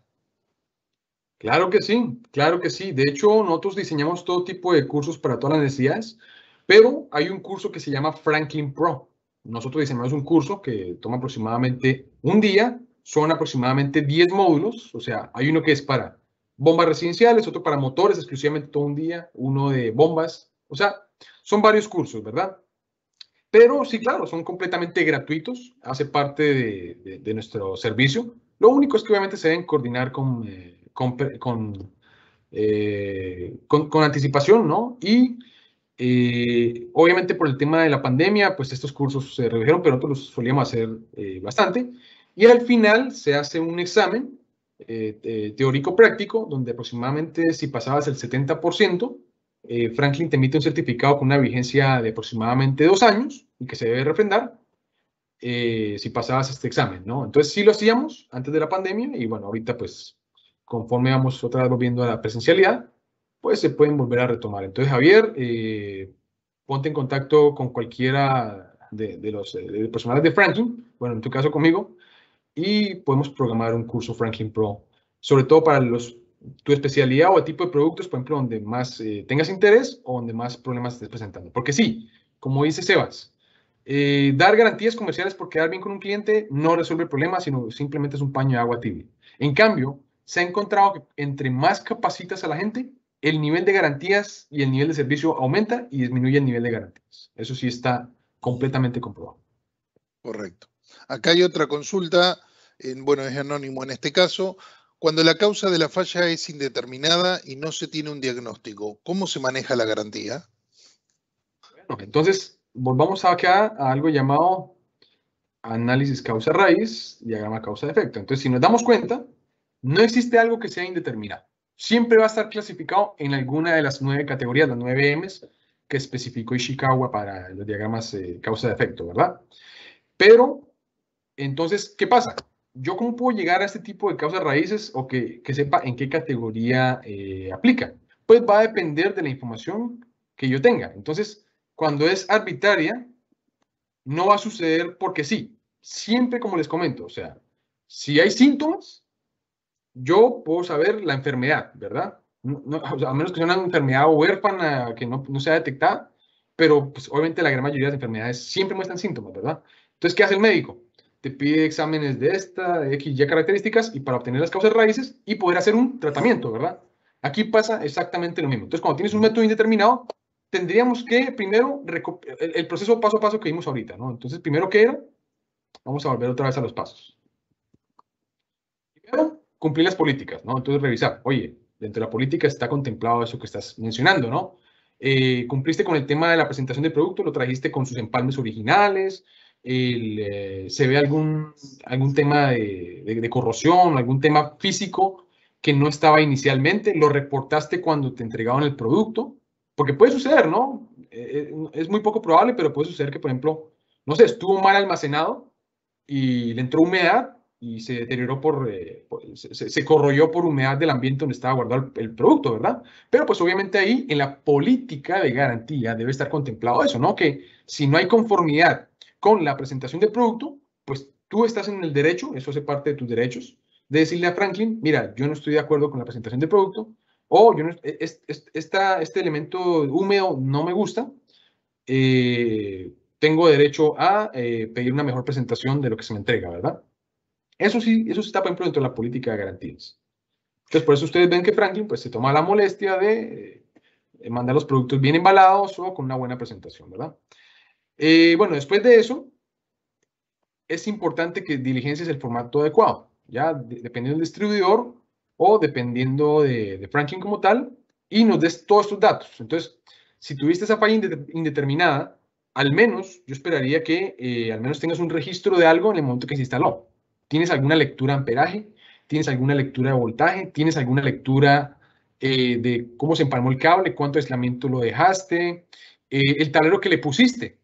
Claro que sí, claro que sí. De hecho, nosotros diseñamos todo tipo de cursos para todas las necesidades, pero hay un curso que se llama Franklin Pro. Nosotros diseñamos un curso que toma aproximadamente un día, son aproximadamente 10 módulos, o sea, hay uno que es para bombas residenciales, otro para motores exclusivamente todo un día, uno de bombas, o sea, son varios cursos, ¿verdad? Pero sí, claro, son completamente gratuitos, hace parte de nuestro servicio. Lo único es que obviamente se deben coordinar con anticipación, ¿no? Y obviamente por el tema de la pandemia, pues estos cursos se redujeron, pero nosotros los solíamos hacer bastante. Y al final se hace un examen teórico práctico, donde aproximadamente si pasabas el 70%, Franklin te emite un certificado con una vigencia de aproximadamente 2 años y que se debe refrendar si pasabas este examen, ¿no? Entonces sí lo hacíamos antes de la pandemia y bueno, ahorita pues conforme vamos otra vez volviendo a la presencialidad, pues se pueden volver a retomar. Entonces Javier, ponte en contacto con cualquiera de los personales de Franklin, bueno, en tu caso conmigo, y podemos programar un curso Franklin Pro, sobre todo para tu especialidad o el tipo de productos, por ejemplo, donde más tengas interés o donde más problemas estés presentando. Porque sí, como dice Sebas, dar garantías comerciales por quedar bien con un cliente no resuelve el problema, sino simplemente es un paño de agua tibia. En cambio, se ha encontrado que entre más capacitas a la gente, el nivel de garantías y el nivel de servicio aumenta y disminuye el nivel de garantías. Eso sí está completamente comprobado. Correcto. Acá hay otra consulta, bueno, es anónimo en este caso. Cuando la causa de la falla es indeterminada y no se tiene un diagnóstico, ¿cómo se maneja la garantía? Bueno, entonces, volvamos acá a algo llamado análisis causa-raíz, diagrama causa-efecto. Entonces, si nos damos cuenta, no existe algo que sea indeterminado. Siempre va a estar clasificado en alguna de las 9 categorías, las 9 M's que especificó Ishikawa para los diagramas causa-efecto, ¿verdad? Pero, entonces, ¿qué pasa? ¿Yo cómo puedo llegar a este tipo de causas raíces o que sepa en qué categoría aplica? Pues va a depender de la información que yo tenga. Entonces, cuando es arbitraria, no va a suceder porque sí. Siempre como les comento, o sea, si hay síntomas, yo puedo saber la enfermedad, ¿verdad? O sea, a menos que sea una enfermedad huérfana que no sea detectada, pero pues, obviamente la gran mayoría de las enfermedades siempre muestran síntomas, ¿verdad? Entonces, ¿qué hace el médico? Te pide exámenes de esta, de X, Y características y para obtener las causas raíces y poder hacer un tratamiento, ¿verdad? Aquí pasa exactamente lo mismo. Entonces, cuando tienes un método indeterminado, tendríamos que primero, el proceso paso a paso que vimos ahorita, ¿no? Entonces, primero, ¿qué era? Vamos a volver otra vez a los pasos. Primero, cumplir las políticas, ¿no? Entonces, revisar, oye, dentro de la política está contemplado eso que estás mencionando, ¿no? Cumpliste con el tema de la presentación del producto, lo trajiste con sus empalmes originales, se ve algún tema de corrosión, algún tema físico que no estaba inicialmente, lo reportaste cuando te entregaban el producto, porque puede suceder, ¿no? Es muy poco probable, pero puede suceder que, por ejemplo, no sé, estuvo mal almacenado y le entró humedad y se deterioró se corroyó por humedad del ambiente donde estaba guardado el producto, ¿verdad? Pero pues obviamente ahí en la política de garantía debe estar contemplado eso, ¿no? Que si no hay conformidad con la presentación del producto, pues tú estás en el derecho, eso hace parte de tus derechos, de decirle a Franklin, mira, yo no estoy de acuerdo con la presentación del producto, o yo no, este elemento húmedo no me gusta, tengo derecho a pedir una mejor presentación de lo que se me entrega, ¿verdad? Eso sí está, por ejemplo, dentro de la política de garantías. Entonces, por eso ustedes ven que Franklin pues, se toma la molestia de mandar los productos bien embalados o con una buena presentación, ¿verdad? Bueno, después de eso, es importante que diligencies el formato adecuado, ya dependiendo del distribuidor o dependiendo de Franklin como tal, y nos des todos estos datos. Entonces, si tuviste esa falla indeterminada, al menos yo esperaría que al menos tengas un registro de algo en el momento que se instaló. ¿Tienes alguna lectura de amperaje? ¿Tienes alguna lectura de voltaje? ¿Tienes alguna lectura de cómo se empalmó el cable? ¿Cuánto aislamiento lo dejaste? El tablero que le pusiste.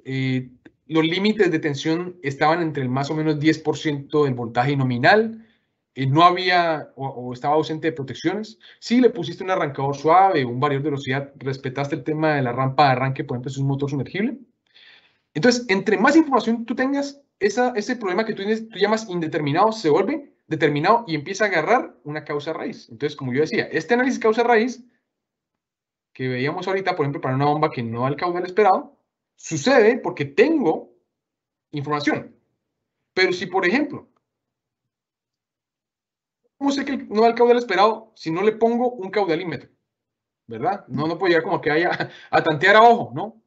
Los límites de tensión estaban entre el más o menos 10% del voltaje nominal. No había o estaba ausente de protecciones. Si le pusiste un arrancador suave, un variador de velocidad, respetaste el tema de la rampa de arranque, por ejemplo, si es un motor sumergible. Entonces, entre más información tú tengas, ese problema que tú llamas indeterminado se vuelve determinado y empieza a agarrar una causa raíz. Entonces, como yo decía, este análisis causa raíz que veíamos ahorita, por ejemplo, para una bomba que no da el caudal esperado, sucede porque tengo información. Pero si, por ejemplo, ¿cómo sé que no da el caudal esperado si no le pongo un caudalímetro? ¿Verdad? No puedo llegar como que a tantear a ojo, ¿no?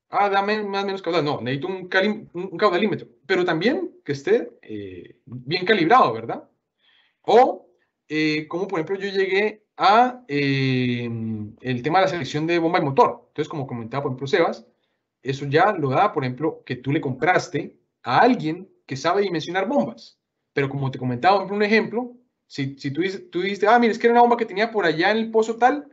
Dame más o menos caudal. No, necesito un caudalímetro, pero también que esté bien calibrado, ¿verdad? O, como por ejemplo, yo llegué a el tema de la selección de bomba y motor. Entonces, como comentaba, por ejemplo, Sebas, eso ya lo da, por ejemplo, que tú le compraste a alguien que sabe dimensionar bombas. Pero como te comentaba, por ejemplo, un ejemplo, si tú dijiste, mira, es que era una bomba que tenía por allá en el pozo tal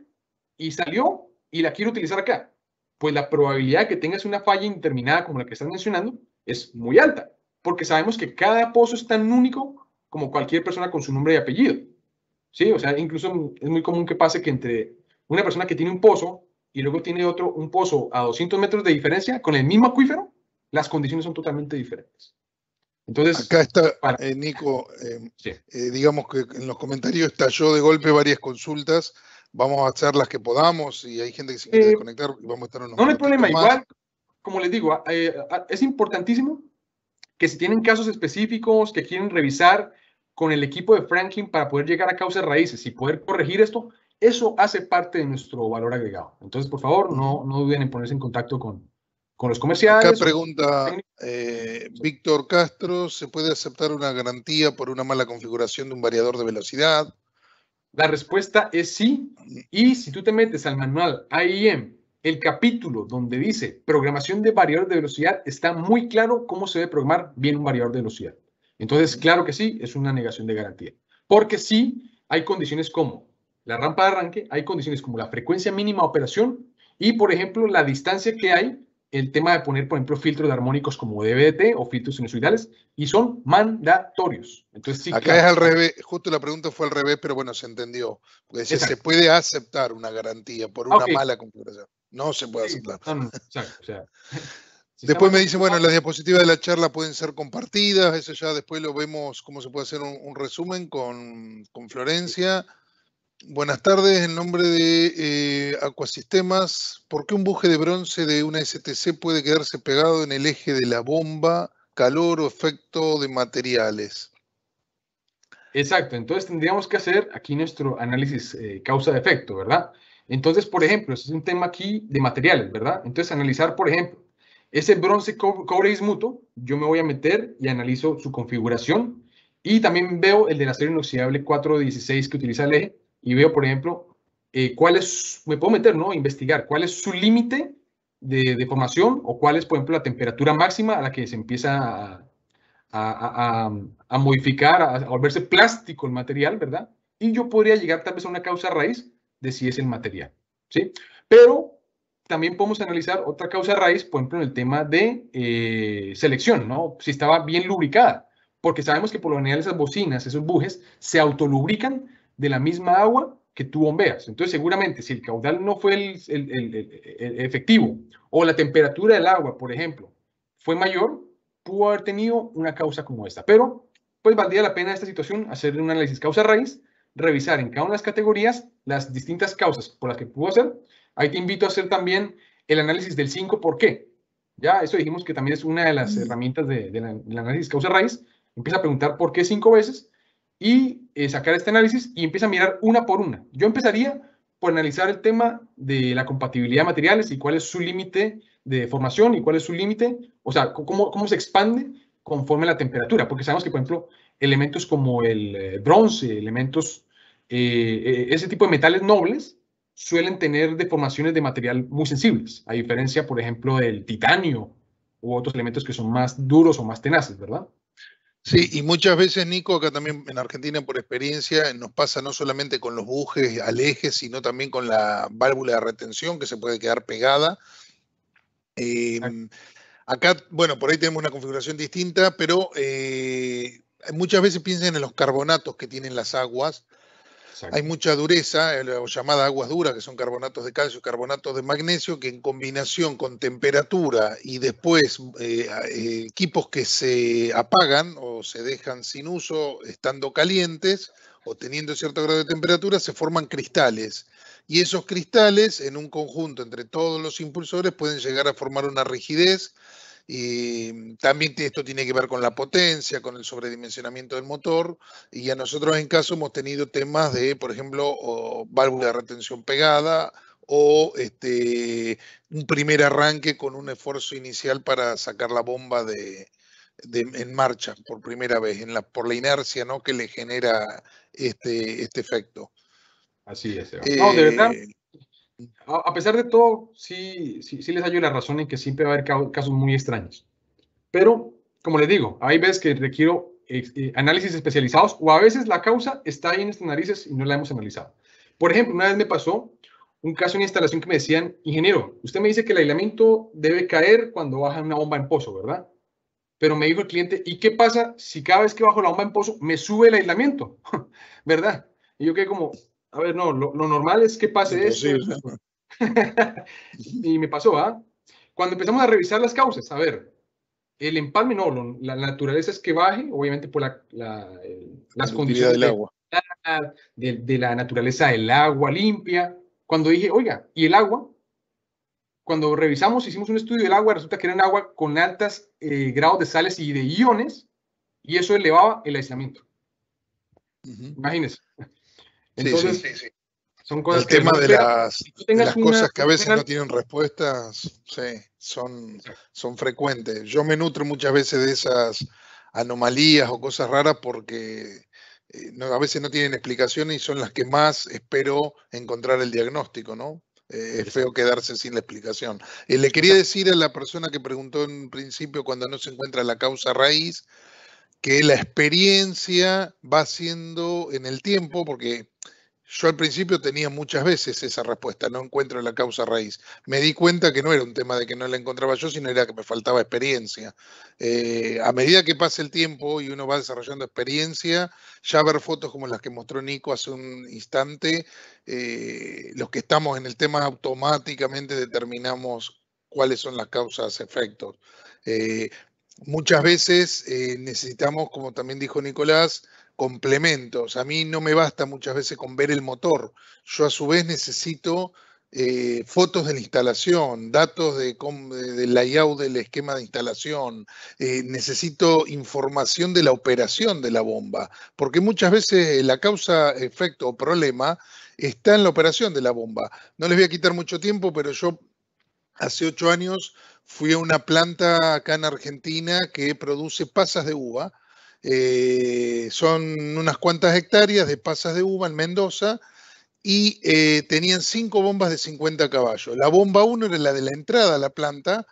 y salió y la quiero utilizar acá, pues la probabilidad de que tengas una falla indeterminada como la que estás mencionando es muy alta, porque sabemos que cada pozo es tan único como cualquier persona con su nombre y apellido. Sí, o sea, incluso es muy común que pase que entre una persona que tiene un pozo y luego tiene un pozo a 200 metros de diferencia con el mismo acuífero, las condiciones son totalmente diferentes. Entonces, acá está, Nico, sí. digamos que en los comentarios estalló de golpe varias consultas. Vamos a hacer las que podamos y hay gente que se quiere desconectar y vamos a estar unos no hay problema, más. igual, como les digo, es importantísimo que si tienen casos específicos que quieren revisar con el equipo de Franklin para poder llegar a causas raíces y poder corregir esto, eso hace parte de nuestro valor agregado. Entonces, por favor, no duden en ponerse en contacto con los comerciales. Acá pregunta Víctor Castro, ¿se puede aceptar una garantía por una mala configuración de un variador de velocidad? La respuesta es sí. Y si tú te metes al manual AIM, el capítulo donde dice programación de variador de velocidad, está muy claro cómo se debe programar bien un variador de velocidad. Entonces, claro que sí, es una negación de garantía. Porque sí, hay condiciones como la rampa de arranque, hay condiciones como la frecuencia mínima de operación y, por ejemplo, la distancia que hay, el tema de poner, por ejemplo, filtros de armónicos como DVT o filtros sinusoidales, y son mandatorios. Entonces, sí, acá claro. Es al revés, justo la pregunta fue al revés, pero bueno, se entendió. Porque decía, se puede aceptar una garantía por una mala configuración. No se puede aceptar. Exacto, o sea, después me dicen, bueno, las diapositivas de la charla pueden ser compartidas, eso ya después lo vemos cómo se puede hacer un resumen con Florencia. Buenas tardes, en nombre de Acuasistemas, ¿por qué un buje de bronce de una STC puede quedarse pegado en el eje de la bomba, calor o efecto de materiales? Exacto, entonces tendríamos que hacer aquí nuestro análisis causa de efecto, ¿verdad? Entonces, por ejemplo, este es un tema aquí de materiales, ¿verdad? Entonces, analizar, por ejemplo, ese bronce cobre bismuto, yo me voy a meter y analizo su configuración y también veo el del acero inoxidable 416 que utiliza el eje y veo, por ejemplo, me puedo meter, ¿no? Investigar cuál es su límite de deformación o cuál es, por ejemplo, la temperatura máxima a la que se empieza a modificar, a volverse plástico el material, ¿verdad? Y yo podría llegar tal vez a una causa raíz de si es el material, ¿sí? Pero también podemos analizar otra causa raíz, por ejemplo, en el tema de selección, ¿no? Si estaba bien lubricada, porque sabemos que por lo general esas bocinas, esos bujes, se autolubrican de la misma agua que tú bombeas. Entonces, seguramente, si el caudal no fue el efectivo o la temperatura del agua, por ejemplo, fue mayor, pudo haber tenido una causa como esta. Pero, pues valdría la pena esta situación hacer un análisis causa-raíz, revisar en cada una de las categorías las distintas causas por las que pudo hacer. Ahí te invito a hacer también el análisis del 5 por qué. Ya, eso dijimos que también es una de las herramientas del análisis causa-raíz. Empieza a preguntar por qué 5 veces y sacar este análisis y empieza a mirar una por una. Yo empezaría por analizar el tema de la compatibilidad de materiales y cuál es su límite de deformación y cuál es su límite, o sea, cómo se expande conforme a la temperatura, porque sabemos que, por ejemplo, elementos como el bronce, ese tipo de metales nobles, suelen tener deformaciones de material muy sensibles, a diferencia, por ejemplo, del titanio u otros elementos que son más duros o más tenaces, ¿verdad? Sí, y muchas veces, Nico, acá también en Argentina por experiencia, nos pasa no solamente con los bujes al eje, sino también con la válvula de retención que se puede quedar pegada. Acá, bueno, por ahí tenemos una configuración distinta, pero muchas veces piensen en los carbonatos que tienen las aguas. Exacto. Hay mucha dureza, o llamada aguas duras, que son carbonatos de calcio y carbonatos de magnesio, que en combinación con temperatura y después equipos que se apagan o se dejan sin uso estando calientes o teniendo cierto grado de temperatura, se forman cristales. Y esos cristales, en un conjunto entre todos los impulsores, pueden llegar a formar una rigidez. Y también esto tiene que ver con la potencia, con el sobredimensionamiento del motor. Y a nosotros en caso hemos tenido temas de, por ejemplo, válvula de retención pegada o un primer arranque con un esfuerzo inicial para sacar la bomba en marcha por primera vez, por la inercia, ¿no?, que le genera este efecto. Así es, Seba. No, de verdad, Eh, a pesar de todo, sí les hallo la razón en que siempre va a haber casos muy extraños. Pero, como les digo, hay veces que requiero análisis especializados o a veces la causa está ahí en nuestras narices y no la hemos analizado. Por ejemplo, una vez me pasó un caso en instalación que me decían, ingeniero, usted me dice que el aislamiento debe caer cuando baja una bomba en pozo, ¿verdad? Pero me dijo el cliente, ¿y qué pasa si cada vez que bajo la bomba en pozo me sube el aislamiento? ¿Verdad? Y yo quedé como, a ver, no, lo normal es que pase esto. imposible. Y me pasó, ¿ah? Cuando empezamos a revisar las causas, a ver, el empalme no, la naturaleza es que baje, obviamente por las Conductividad condiciones del agua. de la naturaleza del agua limpia. Cuando dije, oiga, ¿y el agua? Cuando revisamos, hicimos un estudio del agua, resulta que era un agua con altos grados de sales y de iones, y eso elevaba el aislamiento. Imagínense. Entonces, Sí, sí. son cosas El que tema no de esperas. las, Si tú de tengas las cosas que a veces una no tienen respuestas, sí, son frecuentes. Yo me nutro muchas veces de esas anomalías o cosas raras porque a veces no tienen explicación y son las que más espero encontrar el diagnóstico, ¿no? Es feo quedarse sin la explicación. Le quería decir a la persona que preguntó en principio cuando no se encuentra la causa raíz, que la experiencia va siendo en el tiempo, porque yo al principio tenía muchas veces esa respuesta, no encuentro la causa raíz. Me di cuenta que no era un tema de que no la encontraba yo, sino era que me faltaba experiencia. A medida que pasa el tiempo y uno va desarrollando experiencia, ya ver fotos como las que mostró Nico hace un instante, los que estamos en el tema automáticamente determinamos cuáles son las causas, efectos. Muchas veces necesitamos, como también dijo Nicolás, complementos. A mí no me basta muchas veces con ver el motor. Yo a su vez necesito fotos de la instalación, datos del layout del esquema de instalación. Necesito información de la operación de la bomba, porque muchas veces la causa, efecto o problema está en la operación de la bomba. No les voy a quitar mucho tiempo, pero yo hace 8 años fui a una planta acá en Argentina que produce pasas de uva. Son unas cuantas hectáreas de pasas de uva en Mendoza y tenían 5 bombas de 50 caballos. La bomba 1 era la de la entrada a la planta,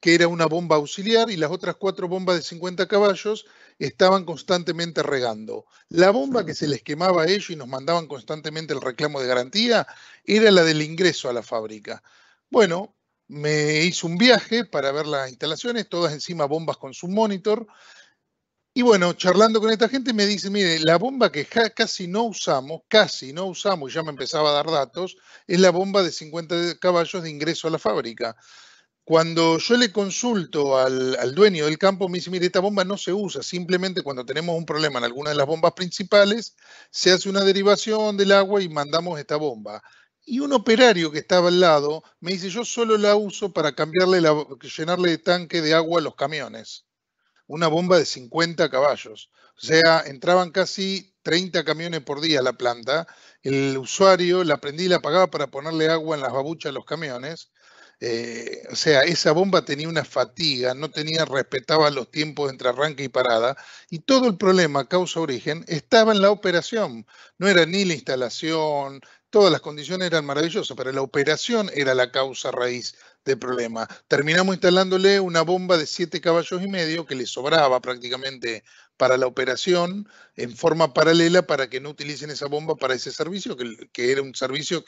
que era una bomba auxiliar, y las otras 4 bombas de 50 caballos estaban constantemente regando. La bomba que se les quemaba a ellos y nos mandaban constantemente el reclamo de garantía era la del ingreso a la fábrica. Bueno, me hice un viaje para ver las instalaciones, todas encima bombas con su monitor. Y bueno, charlando con esta gente me dice, mire, la bomba que casi no usamos, y ya me empezaba a dar datos, es la bomba de 50 caballos de ingreso a la fábrica. Cuando yo le consulto al dueño del campo, me dice, mire, esta bomba no se usa, simplemente cuando tenemos un problema en alguna de las bombas principales, se hace una derivación del agua y mandamos esta bomba. Y un operario que estaba al lado me dice, yo solo la uso para llenarle de tanque de agua a los camiones. Una bomba de 50 caballos. O sea, entraban casi 30 camiones por día a la planta. El usuario la prendía y la apagaba para ponerle agua en las babuchas de los camiones. O sea, esa bomba tenía una fatiga, respetaba los tiempos entre arranque y parada, y todo el problema, causa-origen, estaba en la operación. No era ni la instalación, todas las condiciones eran maravillosas, pero la operación era la causa raíz del problema. Terminamos instalándole una bomba de 7,5 caballos que le sobraba prácticamente para la operación en forma paralela para que no utilicen esa bomba para ese servicio, que era un servicio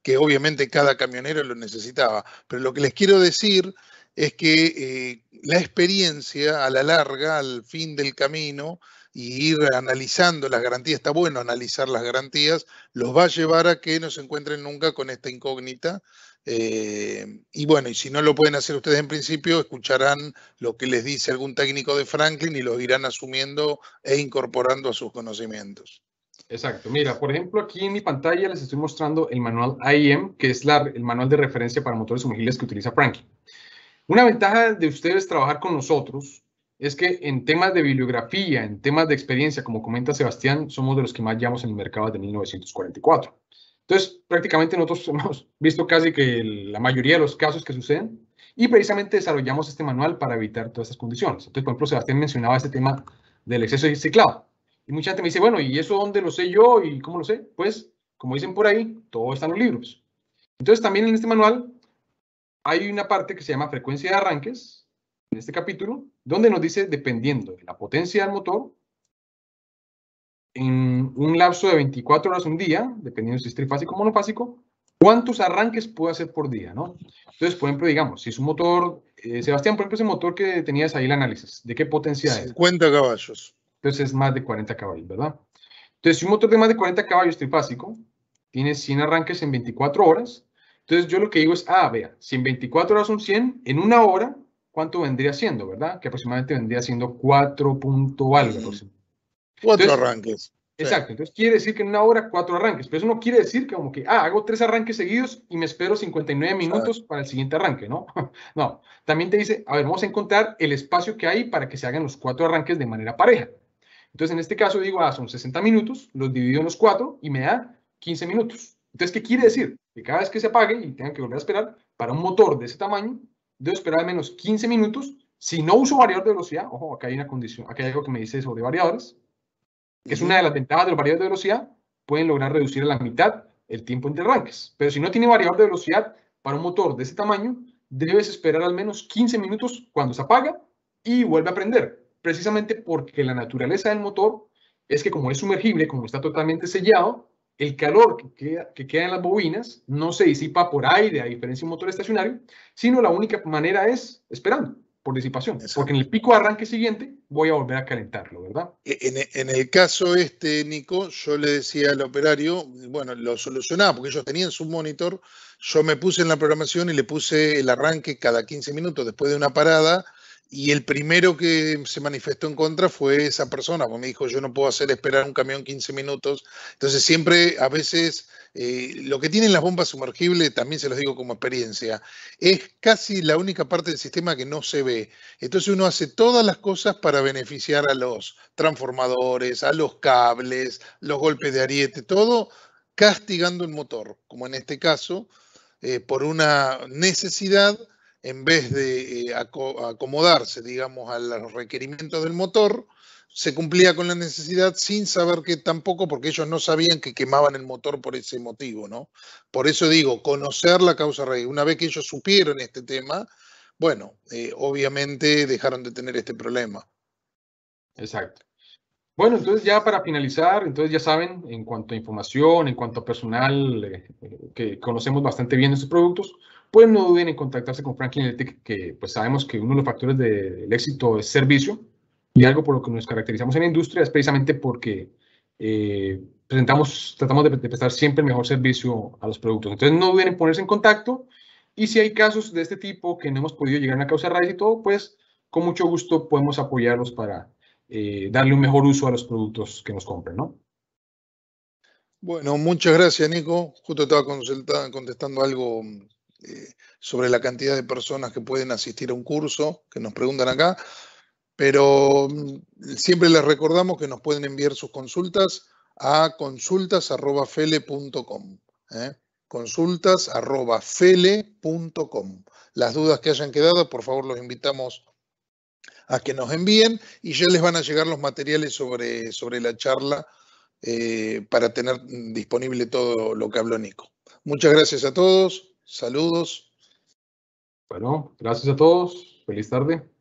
que obviamente cada camionero lo necesitaba. Pero lo que les quiero decir es que la experiencia a la larga, al fin del camino, y ir analizando las garantías, está bueno analizar las garantías, los va a llevar a que no se encuentren nunca con esta incógnita. Y bueno, y si no lo pueden hacer ustedes en principio, escucharán lo que les dice algún técnico de Franklin y los irán asumiendo e incorporando a sus conocimientos. Exacto. Mira, por ejemplo, aquí en mi pantalla les estoy mostrando el manual IEM, que es el manual de referencia para motores sumergibles que utiliza Franklin. Una ventaja de ustedes trabajar con nosotros es que en temas de bibliografía, en temas de experiencia, como comenta Sebastián, somos de los que más llevamos en el mercado desde 1944. Entonces, prácticamente nosotros hemos visto casi que la mayoría de los casos que suceden y precisamente desarrollamos este manual para evitar todas estas condiciones. Entonces, por ejemplo, Sebastián mencionaba este tema del exceso de ciclado. Y mucha gente me dice, bueno, ¿y eso dónde lo sé yo y cómo lo sé? Pues, como dicen por ahí, todo está en los libros. Entonces, también en este manual hay una parte que se llama frecuencia de arranques, en este capítulo, donde nos dice, dependiendo de la potencia del motor, en un lapso de 24 horas un día, dependiendo si es trifásico o monofásico, cuántos arranques puede hacer por día, ¿no? Entonces, por ejemplo, digamos, si es un motor, Sebastián, por ejemplo, ese motor que tenías ahí el análisis, ¿de qué potencia es? 50 caballos. Entonces es más de 40 caballos, ¿verdad? Entonces, si un motor de más de 40 caballos trifásico tiene 100 arranques en 24 horas, entonces yo lo que digo es, vea, si en 24 horas son 100, en una hora, ¿cuánto vendría siendo, verdad? Que aproximadamente vendría siendo 4 punto algo. 4 Entonces, arranques. exacto, entonces quiere decir que en una hora 4 arranques, pero eso no quiere decir que como que, hago 3 arranques seguidos y me espero 59 minutos para el siguiente arranque, ¿no? No, también te dice, a ver, vamos a encontrar el espacio que hay para que se hagan los 4 arranques de manera pareja. Entonces, en este caso digo, son 60 minutos, los divido en los 4 y me da 15 minutos. Entonces, ¿qué quiere decir? Que cada vez que se apague y tengan que volver a esperar, para un motor de ese tamaño, debo esperar al menos 15 minutos. Si no uso variador de velocidad, ojo, acá hay una condición, acá hay algo que me dice sobre variadores, que es una de las ventajas de los variadores de velocidad, pueden lograr reducir a la mitad el tiempo entre arranques. Pero si no tiene variador de velocidad, para un motor de ese tamaño, debes esperar al menos 15 minutos cuando se apaga y vuelve a prender. Precisamente porque la naturaleza del motor es que como es sumergible, como está totalmente sellado, el calor que queda en las bobinas no se disipa por aire, a diferencia de un motor estacionario, sino la única manera es esperando, por disipación. Exacto. Porque en el pico de arranque siguiente voy a volver a calentarlo, ¿verdad? En el caso Nico, yo le decía al operario, bueno, lo solucionaba porque ellos tenían su monitor, yo me puse en la programación y le puse el arranque cada 15 minutos después de una parada. Y el primero que se manifestó en contra fue esa persona, porque me dijo, yo no puedo hacer esperar un camión 15 minutos. Entonces siempre, a veces, lo que tienen las bombas sumergibles, también se los digo como experiencia, es casi la única parte del sistema que no se ve. Entonces uno hace todas las cosas para beneficiar a los transformadores, a los cables, los golpes de ariete, todo castigando el motor, como en este caso, por una necesidad. En vez de acomodarse, digamos, a los requerimientos del motor, se cumplía con la necesidad sin saber que tampoco, porque ellos no sabían que quemaban el motor por ese motivo, ¿no? Por eso digo, conocer la causa raíz. Una vez que ellos supieron este tema, bueno, obviamente dejaron de tener este problema. Exacto. Bueno, entonces ya para finalizar, entonces ya saben, en cuanto a información, en cuanto a personal que conocemos bastante bien estos productos, pues no duden en contactarse con Franklin Electric, que pues sabemos que uno de los factores del éxito es servicio, y algo por lo que nos caracterizamos en la industria es precisamente porque tratamos de prestar siempre el mejor servicio a los productos. Entonces no duden en ponerse en contacto, y si hay casos de este tipo que no hemos podido llegar a una causa raíz y todo, pues con mucho gusto podemos apoyarlos para darle un mejor uso a los productos que nos compren, ¿no? Bueno, muchas gracias, Nico. Justo estaba contestando algo sobre la cantidad de personas que pueden asistir a un curso, que nos preguntan acá, pero siempre les recordamos que nos pueden enviar sus consultas a consultas@fele.com. Consultas@fele.com. Las dudas que hayan quedado, por favor, los invitamos a que nos envíen y ya les van a llegar los materiales sobre la charla para tener disponible todo lo que habló Nico. Muchas gracias a todos, saludos. Bueno, gracias a todos, feliz tarde.